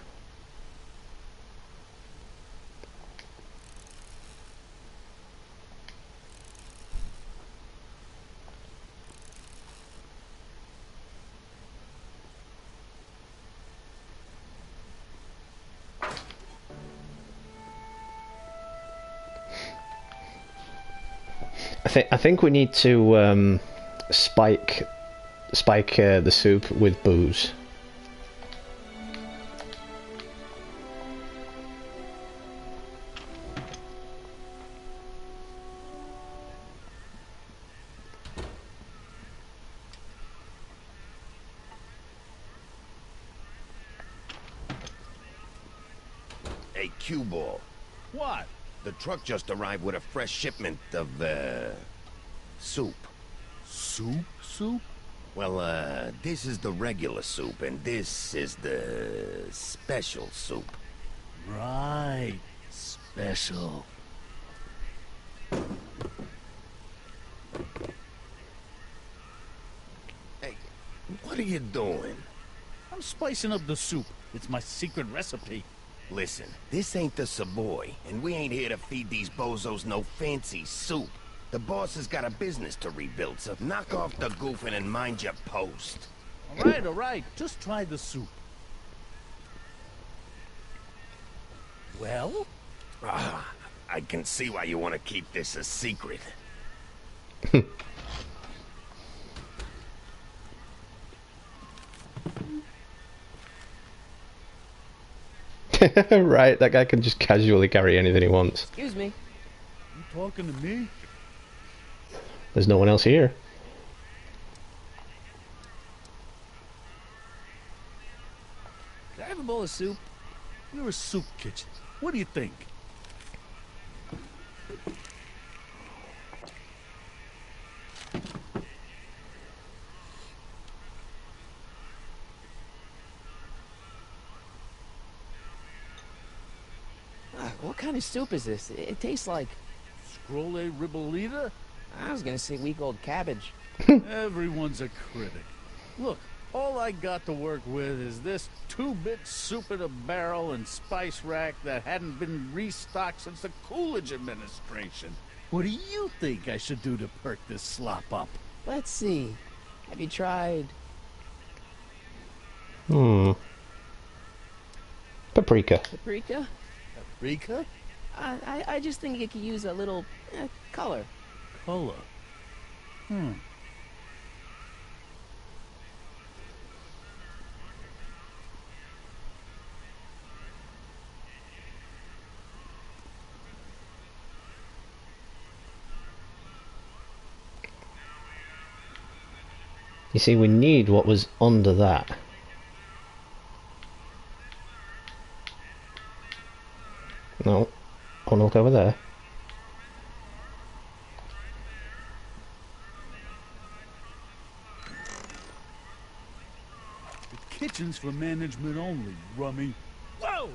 S1: I think we need to spike the soup with booze.
S13: Hey, cue ball.
S6: What?
S13: The truck just arrived with a fresh shipment of, soup.
S6: Soup? Soup?
S13: Well, this is the regular soup, and this is the special soup.
S6: Right. Special.
S13: Hey, what are you doing?
S6: I'm spicing up the soup. It's my secret recipe.
S13: Listen, this ain't the Savoy, and we ain't here to feed these bozos no fancy soup. The boss has got a business to rebuild, so knock off the goofing and mind your post.
S6: All right. Just try the soup. Well?
S13: I can see why you want to keep this a secret.
S1: Right, that guy can just casually carry anything he wants.
S3: Excuse me.
S6: You talking to me?
S1: There's no one else here.
S3: Can I have a bowl of soup?
S6: We're a soup kitchen. What do you think?
S3: What kind of soup is this? It tastes like...
S6: Scrolle ribolita?
S3: I was gonna say week-old cabbage.
S6: Everyone's a critic. Look, all I got to work with is this 2-bit soup in a barrel and spice rack that hadn't been restocked since the Coolidge administration. What do you think I should do to perk this slop up?
S3: Let's see. Have you tried...
S1: Paprika.
S3: paprika?
S6: Paprika?
S3: I just think it could use a little color.
S6: Color?
S1: You see, we need what was under that. No. I want to look over there.
S6: The Instructions for management only, rummy. Whoa!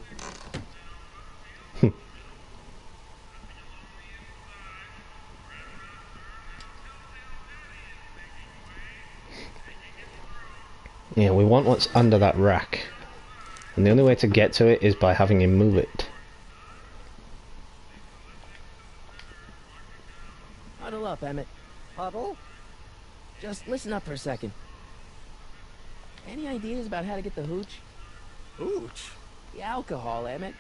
S1: Yeah, we want what's under that rack. And the only way to get to it is by having him move it.
S3: Huddle up, Emmett.
S12: Huddle?
S3: Just listen up for a second. Any ideas about how to get the hooch?
S12: Hooch?
S3: The alcohol, Emmett.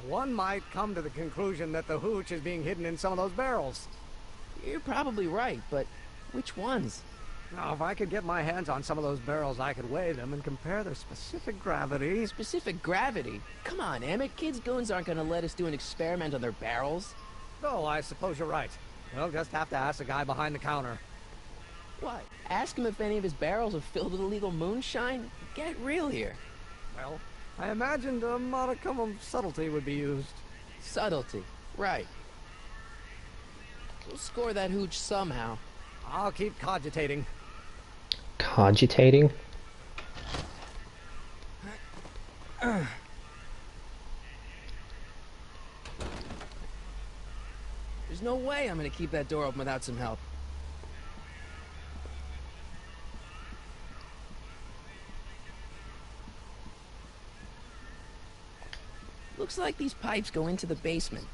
S12: One might come to the conclusion that the hooch is being hidden in some of those barrels.
S3: You're probably right, but which ones?
S12: Now, if I could get my hands on some of those barrels, I could weigh them and compare their specific gravity.
S3: Specific gravity? Come on, Emmett. Kids' goons aren't gonna let us do an experiment on their barrels.
S12: Oh, I suppose you're right. We'll just have to ask the guy behind the counter.
S3: What? Ask him if any of his barrels are filled with illegal moonshine? Get real here.
S12: Well, I imagined a modicum of subtlety would be used.
S3: Subtlety. Right. We'll score that hooch somehow.
S12: I'll keep cogitating.
S1: Cogitating?
S3: There's no way I'm gonna keep that door open without some help. Looks like these pipes go into the basement.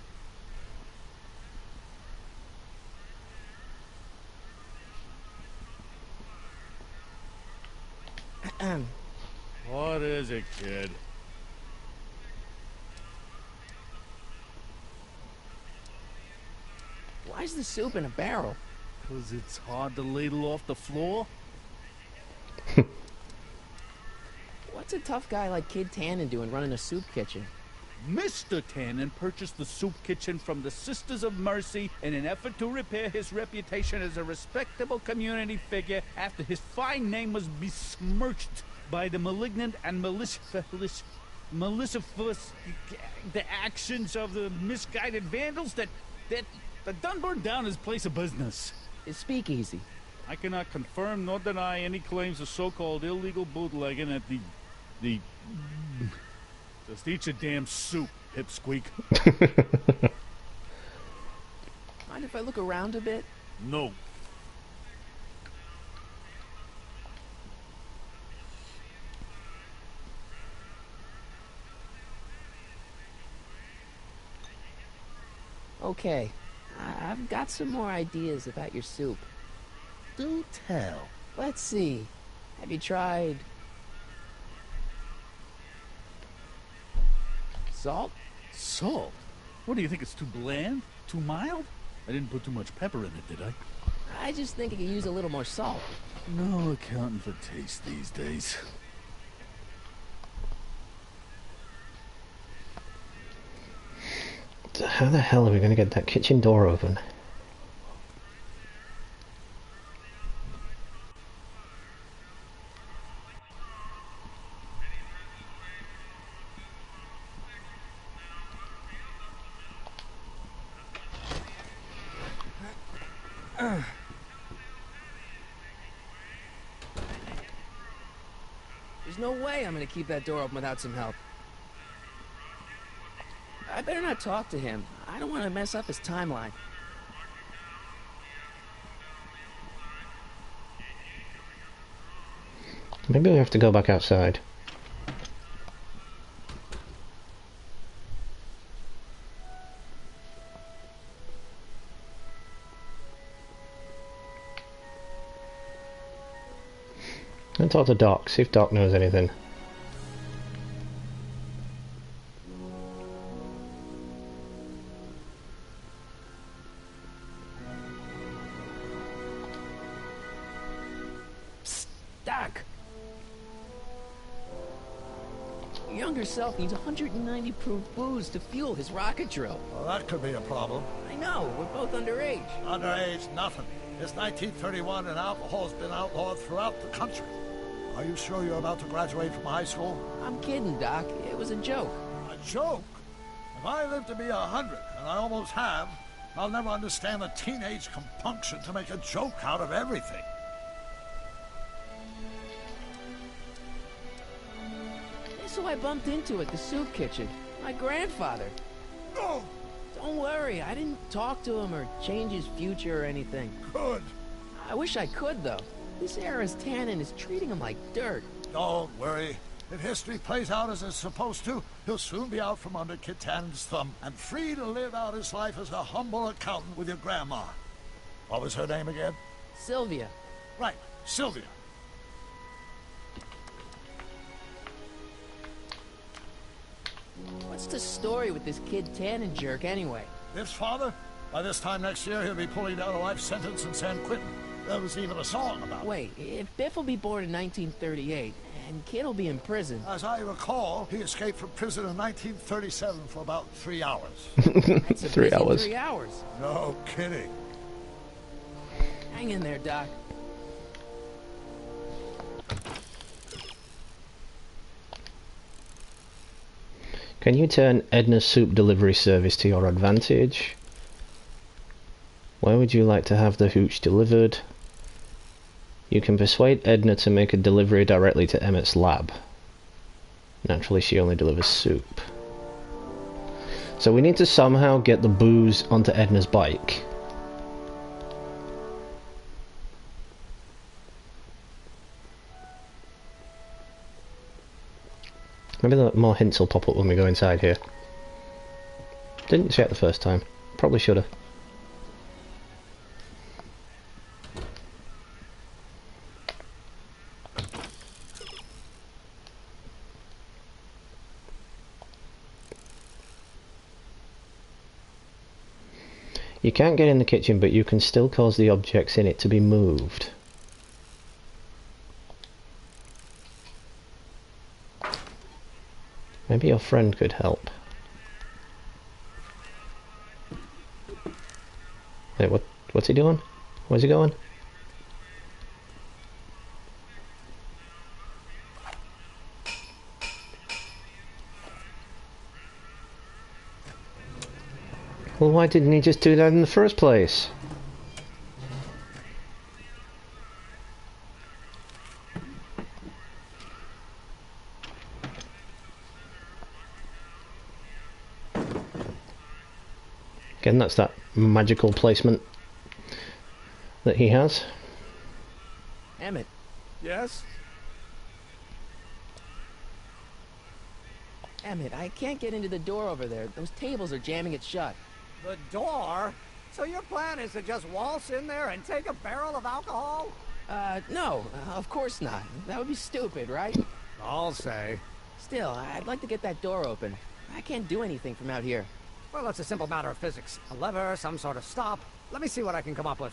S6: What is it, kid?
S3: Why's the soup in a barrel?
S6: 'Cause it's hard to ladle off the floor?
S3: What's a tough guy like Kid Tannen doing running a soup kitchen?
S6: Mr. Tannen purchased the soup kitchen from the Sisters of Mercy in an effort to repair his reputation as a respectable community figure after his fine name was besmirched by the malignant and malicious the actions of the misguided vandals that done burned down his place of business.
S3: His speakeasy.
S6: I cannot confirm nor deny any claims of so-called illegal bootlegging at the just eat your damn soup, pipsqueak.
S3: Mind if I look around a bit?
S6: No.
S3: Okay, I've got some more ideas about your soup.
S2: Do tell.
S3: Let's see. Have you tried salt?
S6: Salt? What do you think, it's too bland? Too mild? I didn't put too much pepper in it, did I?
S3: I just think it could use a little more salt.
S6: No accounting for taste these days.
S1: So how the hell are we going to get that kitchen door open?
S3: There's no way I'm gonna keep that door open without some help. I better not talk to him. I don't want to mess up his timeline.
S1: Maybe we have to go back outside. I'll talk to Doc, see if Doc knows anything.
S3: Psst, Doc! Your younger self needs 190 proof booze to fuel his rocket drill.
S2: Well, that could be a problem.
S3: I know, we're both underage.
S2: Underage, nothing. It's 1931 and alcohol's been outlawed throughout the country. Are you sure you're about to graduate from high school?
S3: I'm kidding, Doc. It was a joke.
S2: A joke? If I live to be 100, and I almost have, I'll never understand the teenage compunction to make a joke out of everything.
S3: Guess who I bumped into at the soup kitchen? My grandfather.
S2: No!
S3: Don't worry, I didn't talk to him or change his future or anything.
S2: Good.
S3: I wish I could, though. This era's tannin is treating him like dirt.
S2: Don't worry. If history plays out as it's supposed to, he'll soon be out from under Kit Tannen's thumb and free to live out his life as a humble accountant with your grandma. What was her name again?
S3: Sylvia.
S2: Right, Sylvia.
S3: What's the story with this kid Tannen jerk, anyway?
S2: Biff's father? By this time next year, he'll be pulling down a life sentence in San Quentin. There was even a song about it.
S3: Wait, if Biff will be born in 1938, and Kid will be in prison...
S2: As I recall, he escaped from prison in 1937 for about 3 hours.
S3: That's a
S1: 3 hours.
S3: 3 hours.
S2: No kidding.
S3: Hang in there, Doc.
S1: Can you turn Edna's soup delivery service to your advantage? Where would you like to have the hooch delivered? You can persuade Edna to make a delivery directly to Emmett's lab. Naturally, she only delivers soup. So we need to somehow get the booze onto Edna's bike. Maybe more hints will pop up when we go inside here. Didn't check the first time. Probably should have. You can't get in the kitchen, but you can still cause the objects in it to be moved. Maybe your friend could help. Wait, what's he doing? Where's he going? Well, why didn't he just do that in the first place? Again, that's that magical placement that he has.
S3: Emmett.
S12: Yes?
S3: Emmett, I can't get into the door over there. Those tables are jamming it shut.
S12: The door? So your plan is to just waltz in there and take a barrel of alcohol?
S3: No, of course not. That would be stupid, right?
S12: I'll say.
S3: Still, I'd like to get that door open. I can't do anything from out here.
S12: Well, it's a simple matter of physics. A lever, some sort of stop. Let me see what I can come up with.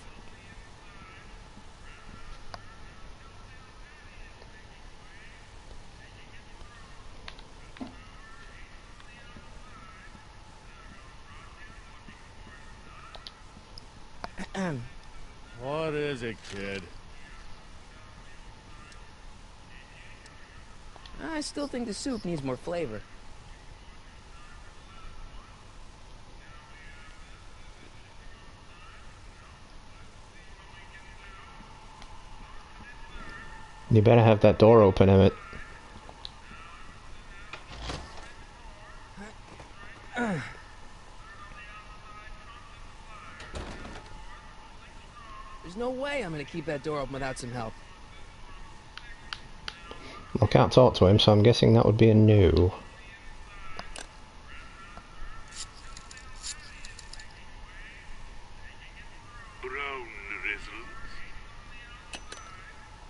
S6: What is it, kid?
S3: I still think the soup needs more flavor.
S1: You better have that door open, Emmett.
S3: There's no way I'm gonna keep that door open without some help.
S1: I can't talk to him, so I'm guessing that would be a no.
S11: Brown results.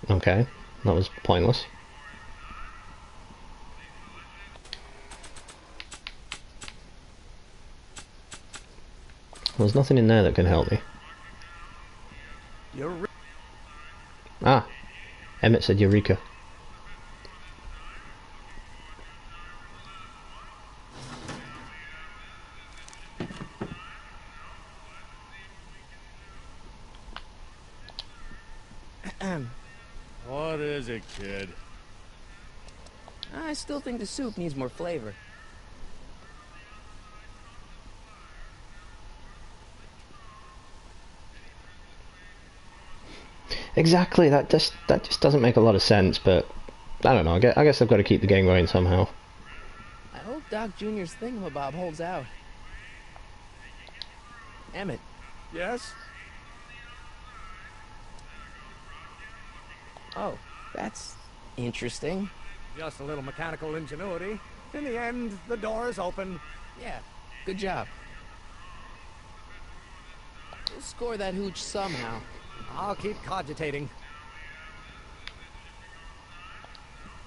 S1: Okay, that was pointless. There's nothing in there that can help me. Ah, Emmett said Eureka.
S6: What is it, kid?
S3: I still think the soup needs more flavor.
S1: Exactly, that just doesn't make a lot of sense, but I don't know. I guess I've got to keep the game going somehow.
S3: I hope Doc Jr.'s thingamabob holds out. Emmett.
S12: Yes?
S3: Oh, that's interesting.
S12: Just a little mechanical ingenuity. In the end, the door is open.
S3: Yeah, good job. We'll score that hooch somehow.
S12: I'll keep cogitating.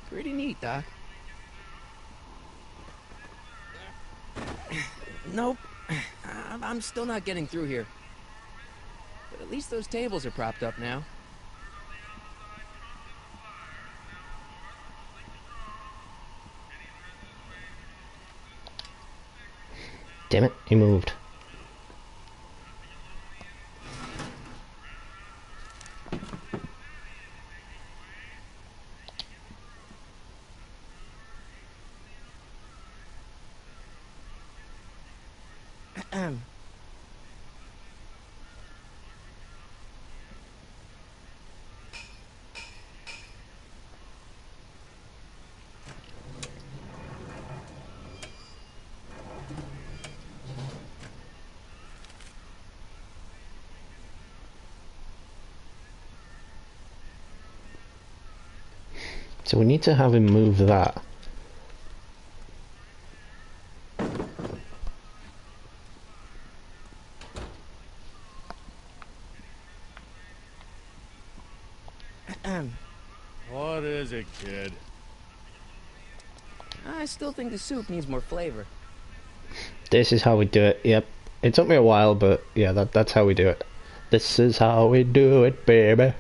S3: Pretty neat, Doc. Nope. I'm still not getting through here. But at least those tables are propped up now.
S1: Damn it, he moved. So we need to have him move that.
S6: What is it, kid?
S3: I still think the soup needs more flavor.
S1: This is how we do it. Yep. It took me a while, but yeah, that's how we do it. This is how we do it, baby.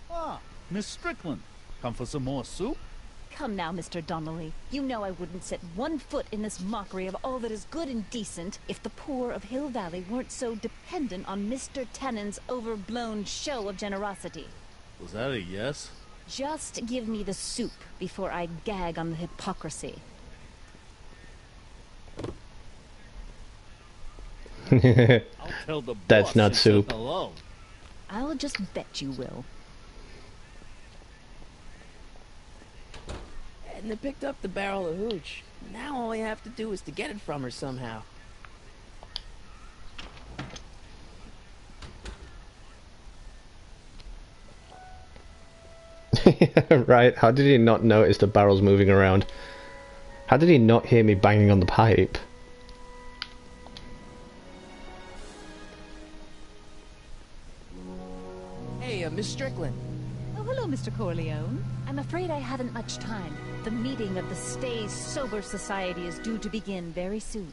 S6: Ah, Miss Strickland. Come for some more soup?
S9: Come now, Mr. Donnelly. You know I wouldn't set one foot in this mockery of all that is good and decent if the poor of Hill Valley weren't so dependent on Mr. Tennant's overblown show of generosity.
S6: Was that a yes?
S9: Just give me the soup before I gag on the hypocrisy.
S6: I'll tell the
S1: That's
S6: boss
S1: not
S6: you said
S1: soup.
S6: hello.
S9: I'll just bet you will.
S3: Edna picked up the barrel of hooch. Now all I have to do is to get it from her somehow.
S1: Right, how did he not notice the barrels moving around? How did he not hear me banging on the pipe?
S3: Hey, Miss Strickland.
S9: Oh, hello, Mr. Corleone. I'm afraid I haven't much time. The meeting of the Stay Sober Society is due to begin very soon.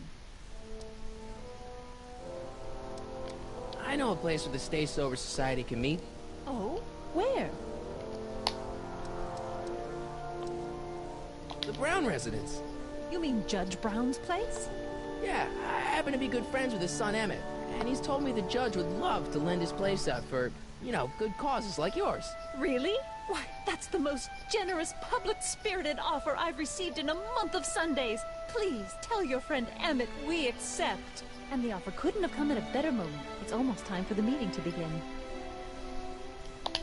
S3: I know a place where the Stay Sober Society can meet.
S9: Oh? Where?
S3: The Brown residence.
S9: You mean Judge Brown's place?
S3: Yeah, I happen to be good friends with his son Emmett, and he's told me the judge would love to lend his place out for, you know, good causes like yours.
S9: Really? Why, that's the most generous, public-spirited offer I've received in a month of Sundays. Please, tell your friend Emmett we accept. And the offer couldn't have come at a better moment. It's almost time for the meeting to begin.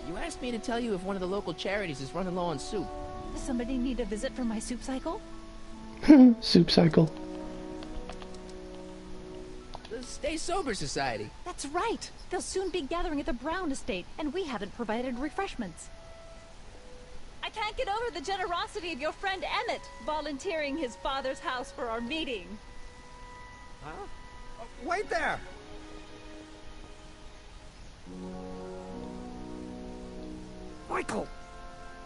S3: You asked me to tell you if one of the local charities is running low on soup.
S9: Does somebody need a visit for my soup cycle?
S1: Soup cycle.
S3: The Stay Sober Society.
S9: That's right. They'll soon be gathering at the Brown estate, and we haven't provided refreshments. I can't get over the generosity of your friend Emmett, volunteering his father's house for our meeting.
S12: Huh? Wait there! Michael!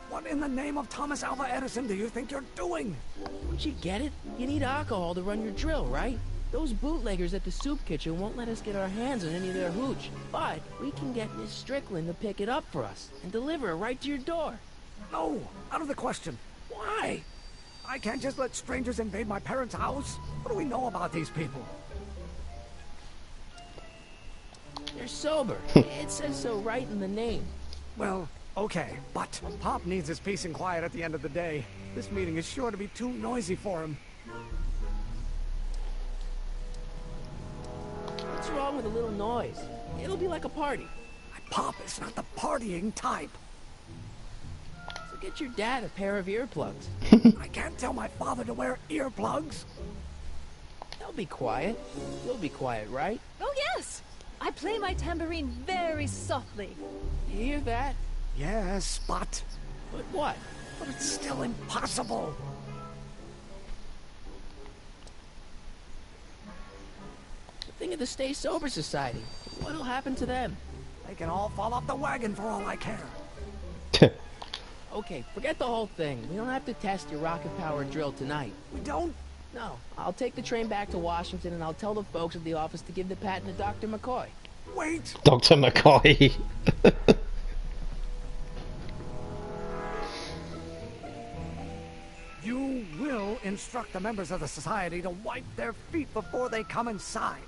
S12: What in the name of Thomas Alva Edison do you think you're doing?
S3: Don't you get it? You need alcohol to run your drill, right? Those bootleggers at the soup kitchen won't let us get our hands on any of their hooch. But we can get Miss Strickland to pick it up for us and deliver it right to your door.
S12: No, out of the question. Why? I can't just let strangers invade my parents' house. What do we know about these people?
S3: They're sober. It says so right in the name.
S12: Well, Okay, but Pop needs his peace and quiet at the end of the day. This meeting is sure to be too noisy for him.
S3: What's wrong with a little noise? It'll be like a party.
S12: Pop is not the partying type.
S3: So get your dad a pair of earplugs.
S12: I can't tell my father to wear earplugs.
S3: They'll be quiet. You'll be quiet, right?
S9: Oh, yes! I play my tambourine very softly.
S3: You hear that?
S12: Yes, but
S3: what?
S12: But it's still impossible.
S3: Think of the Stay Sober Society. What'll happen to them?
S12: They can all fall off the wagon for all I care.
S3: Okay, forget the whole thing. We don't have to test your rocket-powered drill tonight.
S12: We don't?
S3: No. I'll take the train back to Washington and I'll tell the folks at the office to give the patent to Dr. McCoy.
S12: Wait!
S1: Dr. McCoy.
S12: You will instruct the members of the society to wipe their feet before they come inside.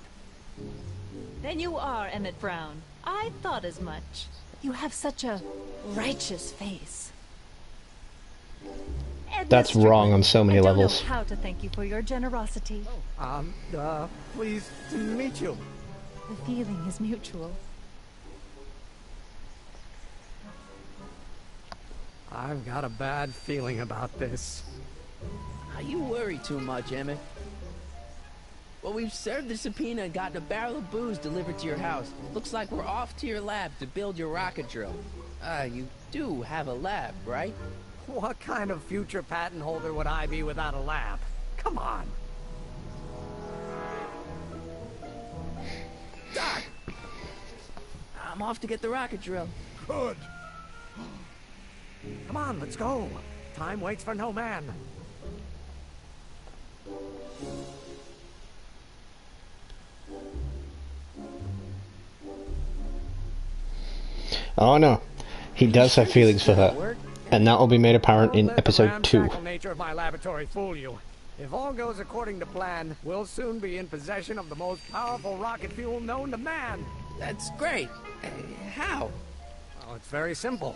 S9: Then you are Emmett Brown. I thought as much. You have such a righteous face.
S1: That's wrong on so many levels.
S9: I don't know how to thank you for your generosity.
S12: Pleased to meet you.
S9: The feeling is mutual.
S12: I've got a bad feeling about this.
S3: You worry too much, Emmett. Well, we've served the subpoena and gotten a barrel of booze delivered to your house. Looks like we're off to your lab to build your rocket drill. You do have a lab, right?
S12: What kind of future patent holder would I be without a lab? Come on.
S3: Doc! I'm off to get the rocket drill.
S2: Good.
S12: Come on, let's go. Time waits for no man.
S1: Oh no, he does have feelings for her, and that will be made apparent in episode 2.
S12: The nature of my laboratory fool you. If all goes according to plan, we'll soon be in possession of the most powerful rocket fuel known to man.
S3: That's great. How?
S12: Oh, it's very simple.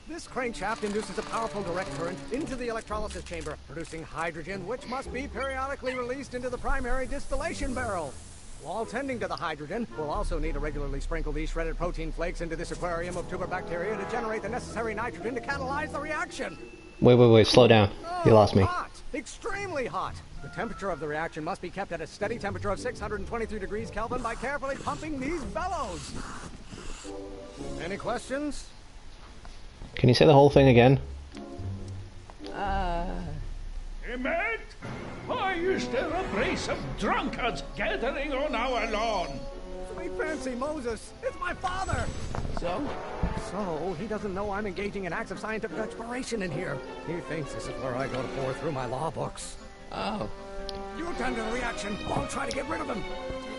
S12: This crankshaft induces a powerful direct current into the electrolysis chamber, producing hydrogen, which must be periodically released into the primary distillation barrel. While tending to the hydrogen, we'll also need to regularly sprinkle these shredded protein flakes into this aquarium of tuber bacteria to generate the necessary nitrogen to catalyze the reaction.
S1: Wait, slow down. You lost me.
S12: Hot! Extremely hot! The temperature of the reaction must be kept at a steady temperature of 623 degrees Kelvin by carefully pumping these bellows. Any questions?
S1: Can you say the whole thing again?
S6: Emmett? Why is there a brace of drunkards gathering on our lawn?
S12: Sweet fancy Moses, it's my father! So, he doesn't know I'm engaging in acts of scientific exploration in here. He thinks this is where I go to pour through my law books.
S3: Oh.
S12: You tend to the reaction, I'll try to get rid of him.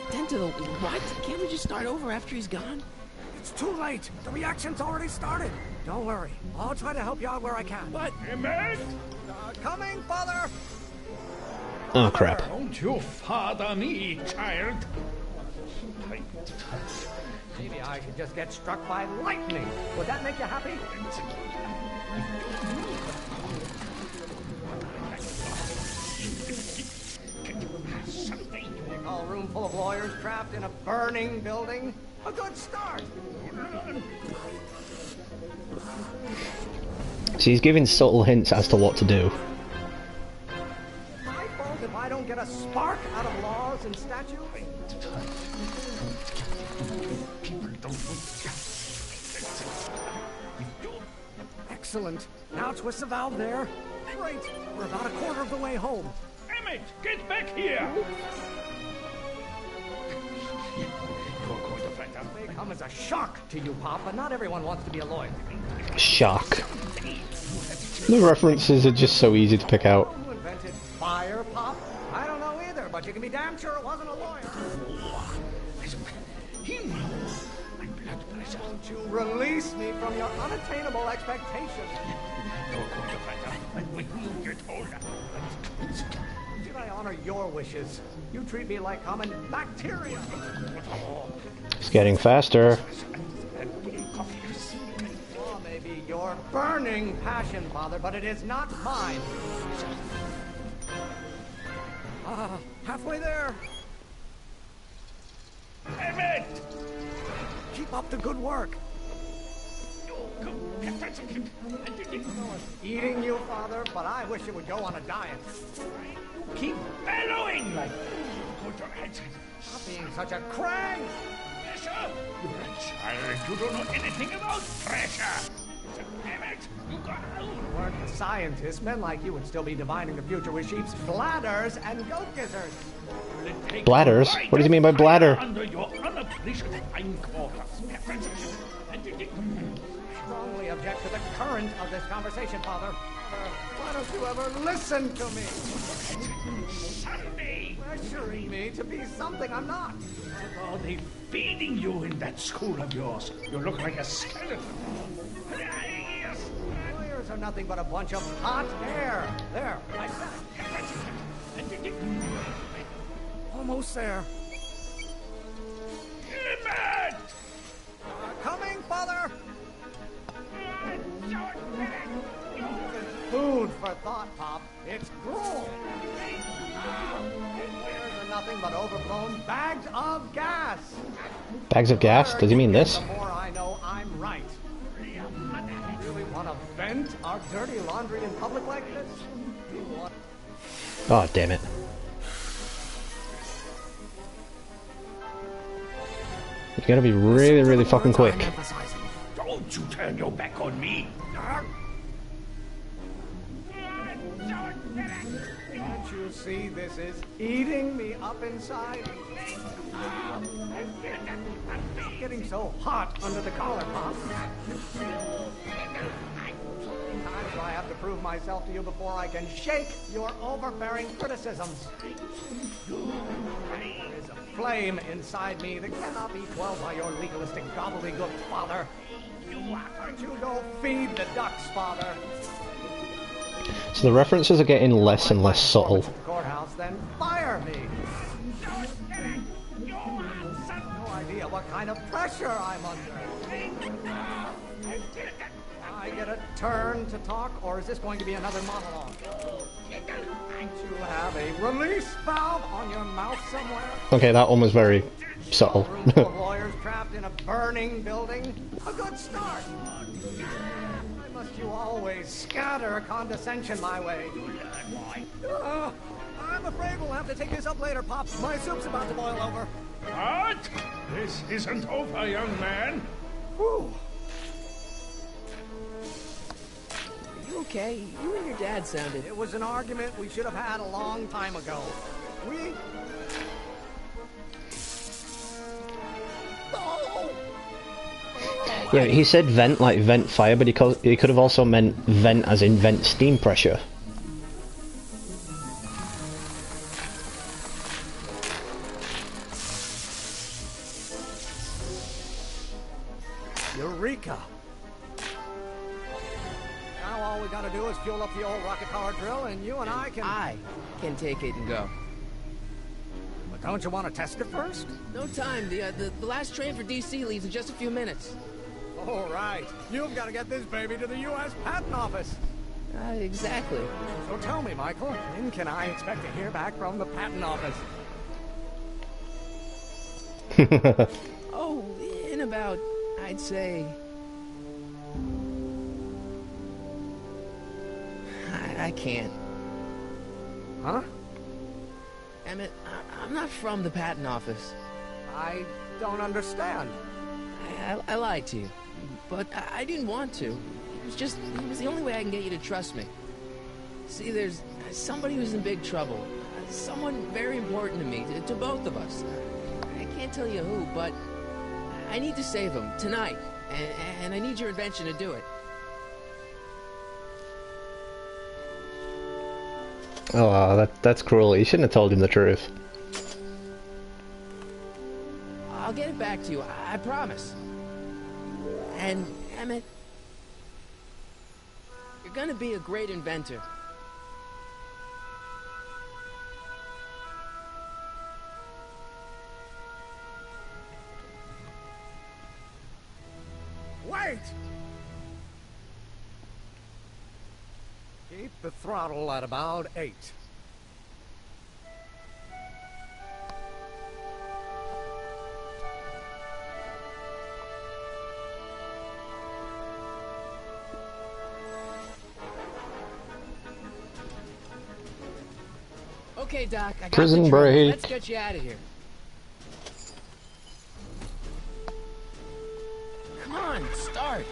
S3: Tend to the what? Can't we just start over after he's gone?
S12: It's too late. The reaction's already started. Don't worry. I'll try to help you out where I can.
S6: But, Emmett?
S12: Coming, father!
S1: Oh, crap.
S6: Don't you father me, child.
S12: Maybe I should just get struck by lightning. Would that make you happy? You call a room full of lawyers trapped in a burning building? A good start.
S1: She's giving subtle hints as to what to do.
S12: My fault if I don't get a spark out of laws and statutes? Excellent. Now twist the valve there. Great. We're about a quarter of the way home.
S6: Emmett, get back here!
S12: May come as a shock to you, Pop, but not everyone wants to be a lawyer.
S1: Shock. The references are just so easy to pick out.
S12: Who invented fire, Pop? I don't know either, but you can be damn sure it wasn't a lawyer. Won't you release me from your unattainable expectations?
S6: You're going to find out when you get older.
S12: Should I honor your wishes? You treat me like common bacteria.
S1: It's getting faster.
S12: Or maybe your burning passion, Father, but it is not mine. Halfway there.
S6: Emmett!
S12: Keep up the good work. Eating you, Father, but I wish it would go on a diet.
S6: Keep bellowing like
S12: Stop being such a crank!
S6: pressure! You're a child. You don't know anything about pressure. Emmett, you got out.
S12: If you weren't a scientist, men like you would still be divining the future with sheep's bladders and goat gizzards.
S1: Bladders? What does he mean by bladder?
S6: Under your unappreciated hindquarters.
S12: Strongly object to the current of this conversation, Father. Why don't you ever listen to me?
S6: Sunday!
S12: Pressuring me to be something I'm not.
S6: What are they feeding you in that school of yours? You look like a skeleton.
S12: Lawyers are nothing but a bunch of hot air. There, I said it. Almost there.
S6: Emmett!
S12: Coming, Father! Food for thought, Pop. It's gruel. Lawyers are nothing but overblown bags of gas.
S1: Bags of gas? Does he mean this?
S12: The more I know, I'm right. Really want to vent our dirty laundry in public like this?
S1: Oh, damn it. You gotta be really, really fucking quick.
S6: Don't you turn your back on me.
S12: Can't you see this is eating me up inside? It's getting so hot under the collar, Pop. Sometimes I have to prove myself to you before I can shake your overbearing criticisms. There is a flame inside me that cannot be quelled by your legalistic gobbledygook, Father. Why don't you go feed the ducks, Father?
S1: So the references are getting less and less subtle.
S12: Courthouse, then fire me. No idea what kind of pressure I'm under. I get a turn to talk, or is this going to be another monologue? Don't you have a release valve on your mouth somewhere?
S1: Okay, that one was very subtle.
S12: A room full of lawyers trapped in a burning building? A good start. Why must you always scatter condescension my way? I'm afraid we'll have to take this up later, Pop. My soup's about to boil over.
S6: What? This isn't over, young man.
S12: Whew.
S3: You okay? You and your dad sounded...
S12: It was an argument we should have had a long time ago. We... Oh!
S1: Yeah, he said vent like vent fire, but he could have also meant vent as in vent steam pressure.
S12: Eureka! Now all we gotta do is fuel up the old rocket power drill and you and I can...
S3: I can take it and go.
S12: But don't you want to test it first?
S3: No time. The last train for DC leaves in just a few minutes.
S12: All right. You've got to get this baby to the U.S. Patent Office.
S3: Exactly.
S12: So tell me, Michael, when can I expect to hear back from the Patent Office?
S3: Oh, in about, I'd say... I can't.
S12: Huh?
S3: Emmett, I'm not from the patent office.
S12: I don't understand.
S3: I lied to you, but I didn't want to. It was the only way I can get you to trust me. See, there's somebody who's in big trouble. Someone very important to me, to both of us. I can't tell you who, but I need to save him tonight, and I need your invention to do it.
S1: Oh, that's cruel. You shouldn't have told him the truth.
S3: I'll get it back to you, I promise. And, Emmett, you're gonna be a great inventor.
S12: Wait! the throttle at about 8.
S3: Okay, Doc, I got
S1: Prison
S3: the truck.
S1: break.
S3: Let's get you out of here. Come on, start.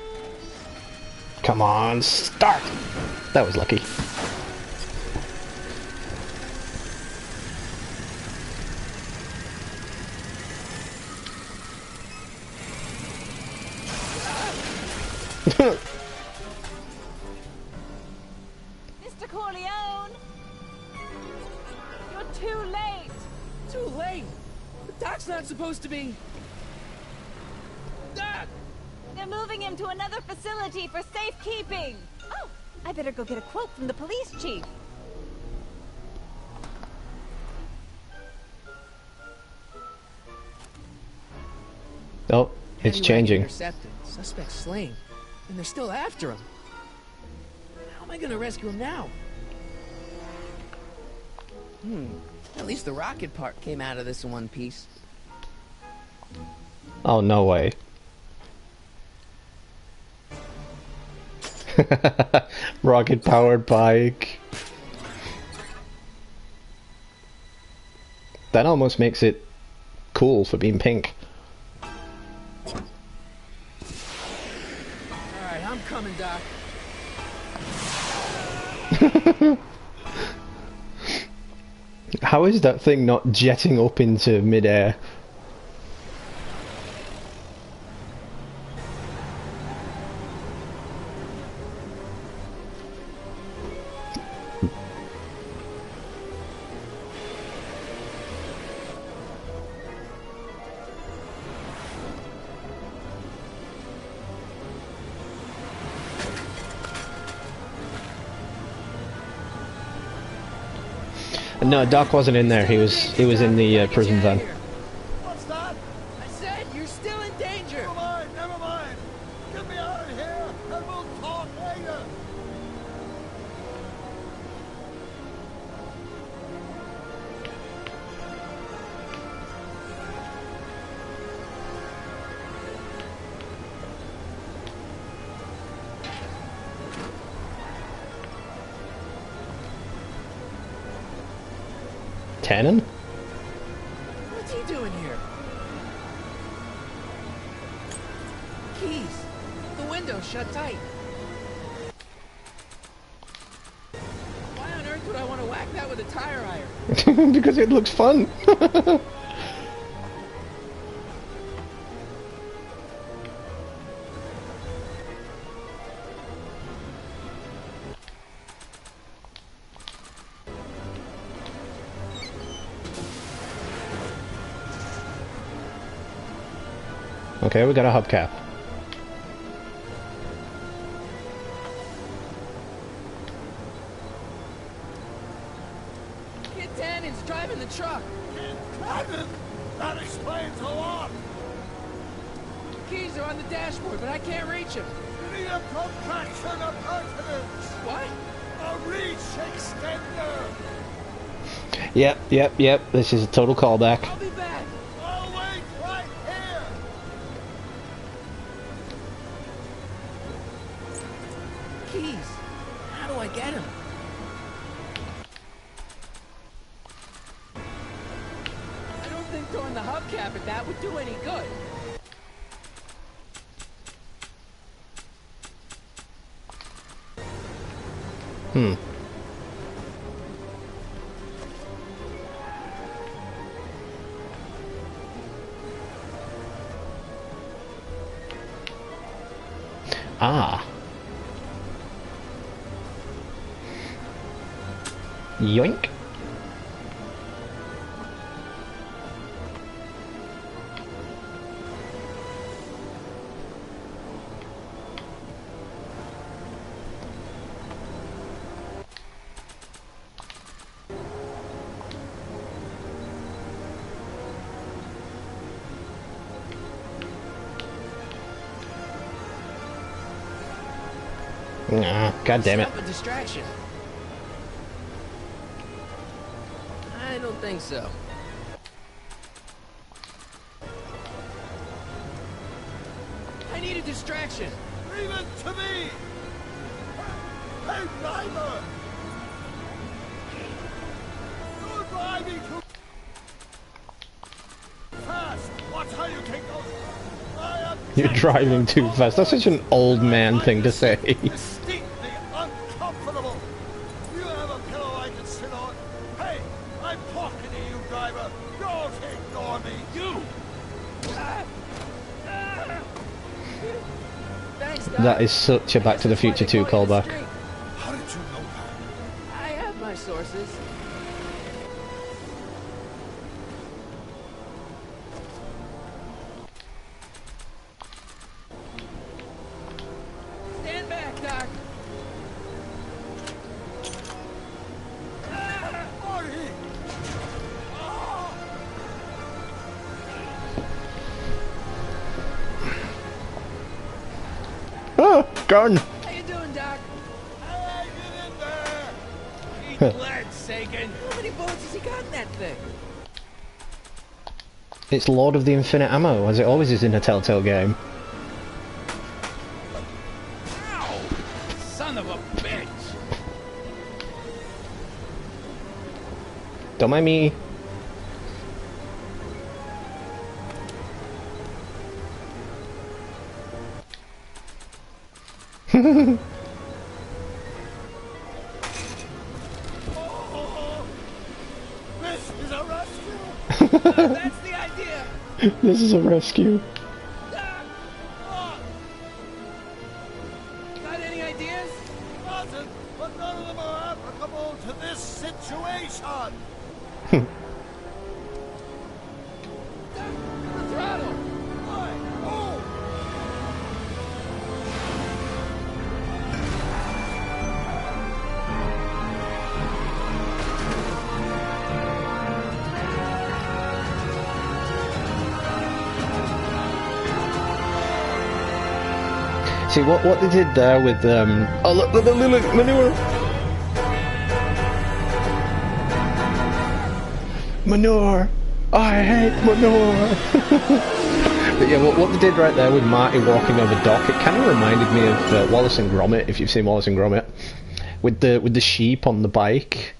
S1: Come on, start! That was lucky.
S9: Mr. Corleone! You're too late!
S3: Too late. The Doc's not supposed to be. Doc!
S9: They're moving him to another facility for safekeeping! Oh, I better go get a quote from the police chief.
S1: Oh, it's
S3: Heavy
S1: changing.
S3: Intercepted. Suspect slain. And they're still after him. How am I gonna rescue him now? At least the rocket part came out of this in one piece.
S1: Oh, no way. Rocket powered bike. That almost makes it cool for being pink.
S3: Alright, I'm coming, Doc.
S1: How is that thing not jetting up into midair? No, Doc wasn't in there. He was in the prison van.
S2: What's that?
S3: I said you're still in danger.
S2: Never mind, never mind. Get me out of here, and we'll talk later.
S1: Tannen?
S3: What's he doing here? Keys. The window's shut tight. Why on earth would I want to whack that with a tire iron?
S1: Because it looks fun. Okay, we got a hubcap.
S3: Kid Tannen's driving the truck.
S2: Tannen! That explains a lot.
S3: Keys are on the dashboard, but I can't reach him.
S2: You need a protraction appurtenance.
S3: What?
S2: A reach extender.
S1: Yep. This is a total callback.
S3: I'll be back.
S2: I'll wait right here.
S3: Keys. How do I get him? I don't think throwing the hubcap at that would do any good.
S1: Ah. Yoink. Nah, God damn it.
S3: Stop a distraction. I don't think so. I need a distraction.
S2: Leave it to me! Hey, driver! You're driving too fast! Watch how you take those...
S1: You're driving too fast. That's such an old man thing to say.
S2: Distinctly uncomfortable! You have a pillow I can sit on? Hey, I'm talking to you, driver! Don't ignore me! You!
S3: Thanks, Doc.
S1: That is such a Back to the Future 2 callback.
S2: How did you know that?
S3: I have my sources. Stand back, Doc.
S2: Marty!
S1: Oh, gun!
S3: How you doing, Doc?
S2: Hey, get in there!
S3: Eat lead, Sagan. How many bullets has he got in that thing?
S1: It's Lord of the Infinite Ammo, as it always is in a Telltale game.
S10: Ow! Son of a bitch!
S1: Don't mind me.
S2: This is a rescue!
S3: That's the idea.
S1: This is a rescue.
S3: Got any ideas?
S2: Nothing, but none of them are applicable to this situation!
S3: The throttle.
S2: Oh!
S1: See what they did there with oh look manure. Manure. I hate manure. But yeah, what they did right there with Marty walking over Doc, it kind of reminded me of Wallace and Gromit, if you've seen Wallace and Gromit, with the sheep on the bike.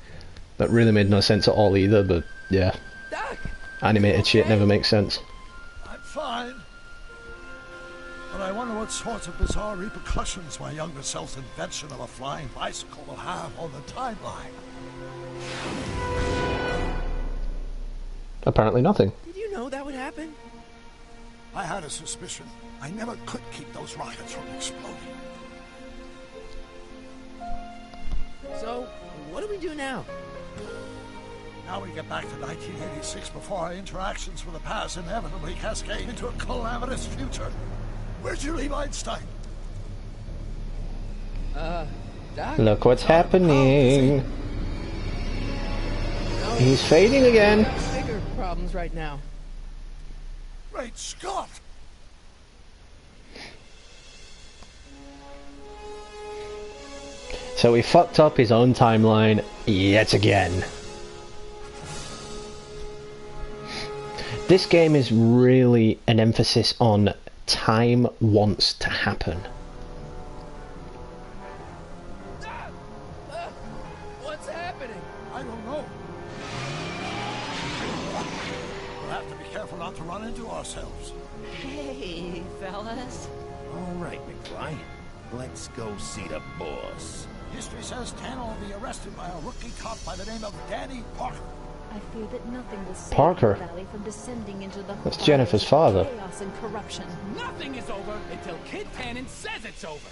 S1: That really made no sense at all either. But yeah,
S3: Doc.
S1: animated shit never makes sense.
S2: I'm fine. But I wonder what sorts of bizarre repercussions my younger self's invention of a flying bicycle will have on the timeline.
S1: Apparently nothing.
S3: Did you know that would happen?
S2: I had a suspicion. I never could keep those rockets from exploding.
S3: So, what do we do now?
S2: Now we get back to 1986 before our interactions with the past inevitably cascade into a calamitous future. Where'd you leave Einstein?
S3: Doc?
S1: Look what's happening. He's fading again.
S3: Bigger problems right now.
S2: Great Scott!
S1: So he fucked up his own timeline yet again. This game is really an emphasis on time wants to happen.
S3: What's happening?
S2: I don't know. We'll have to be careful not to run into ourselves.
S5: Hey, fellas.
S13: All right, McFly. Let's go see the boss.
S2: History says Tanner will be arrested by a rookie cop by the name of Danny Parker.
S9: I fear that nothing will save
S1: Parker.
S9: the valley from descending into the
S1: That's Jennifer's father.
S9: chaos and corruption.
S10: Nothing is over until Kid Tannen says it's over.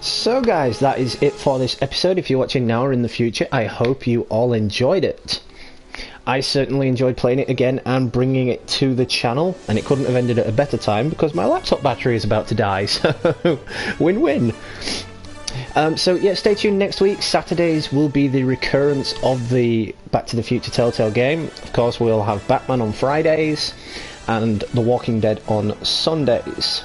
S1: So guys, that is it for this episode. If you're watching now or in the future, I hope you all enjoyed it. I certainly enjoyed playing it again and bringing it to the channel, and it couldn't have ended at a better time because my laptop battery is about to die, so win-win. So yeah, stay tuned next week. Saturdays will be the recurrence of the Back to the Future Telltale game. Of course, we'll have Batman on Fridays and The Walking Dead on Sundays.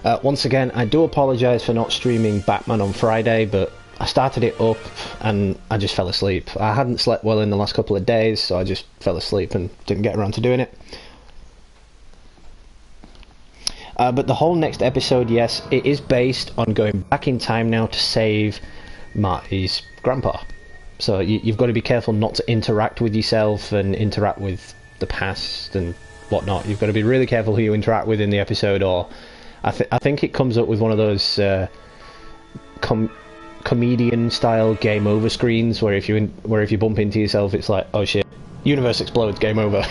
S1: Once again, I do apologise for not streaming Batman on Friday, but I started it up and I just fell asleep. I hadn't slept well in the last couple of days, so I just fell asleep and didn't get around to doing it. But the whole next episode, yes, it is based on going back in time now to save Marty's grandpa. So you've got to be careful not to interact with yourself and interact with the past and whatnot. You've got to be really careful who you interact with in the episode, or I think it comes up with one of those comedian style game over screens where if you bump into yourself, it's like, oh shit, universe explodes, game over.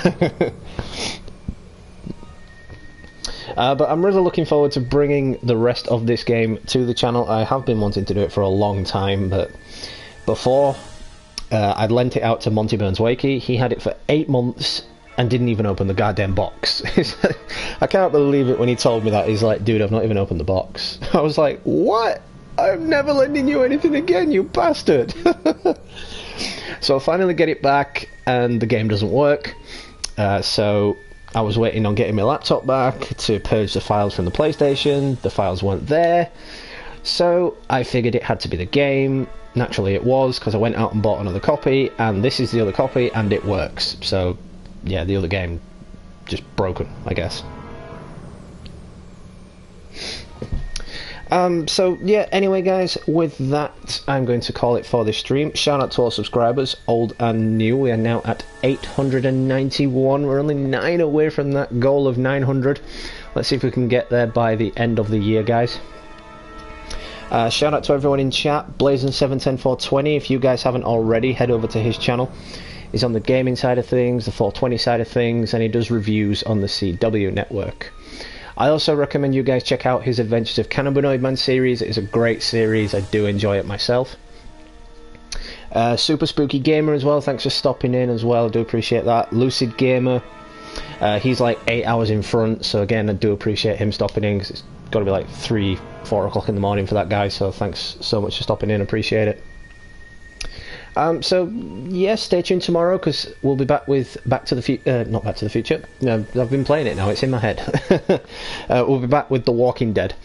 S1: But I'm really looking forward to bringing the rest of this game to the channel. I have been wanting to do it for a long time, but before I'd lent it out to Monty Burns Wakey. He had it for 8 months and didn't even open the goddamn box. I can't believe it when he told me that. He's like, dude, I've not even opened the box. I was like, what? I'm never lending you anything again, you bastard. So I finally get it back and the game doesn't work. So I was waiting on getting my laptop back to purge the files from the PlayStation. The files weren't there. So I figured it had to be the game. Naturally it was, because I went out and bought another copy, and this is the other copy, and it works. So yeah, the other game just broken, I guess. So yeah, anyway guys, with that I'm going to call it for this stream. Shout out to all subscribers, old and new. We are now at 891. We're only 9 away from that goal of 900. Let's see if we can get there by the end of the year, guys. Shout out to everyone in chat. Blazing710420, if you guys haven't already, head over to his channel. He's on the gaming side of things, the 420 side of things, and he does reviews on the CW network. I also recommend you guys check out his Adventures of Cannabinoid Man series. It is a great series. I do enjoy it myself. Super Spooky Gamer as well, thanks for stopping in as well. I do appreciate that. Lucid Gamer, he's like 8 hours in front, so again I do appreciate him stopping in, because it's got to be like 3-4 o'clock in the morning for that guy, so thanks so much for stopping in, appreciate it. So yeah, stay tuned tomorrow, because we'll be back with Back to the Future. Not Back to the Future. No, I've been playing it now. It's in my head. We'll be back with The Walking Dead.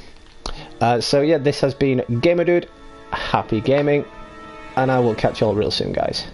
S1: So yeah, this has been Gamer Dude. Happy gaming, and I will catch you all real soon, guys.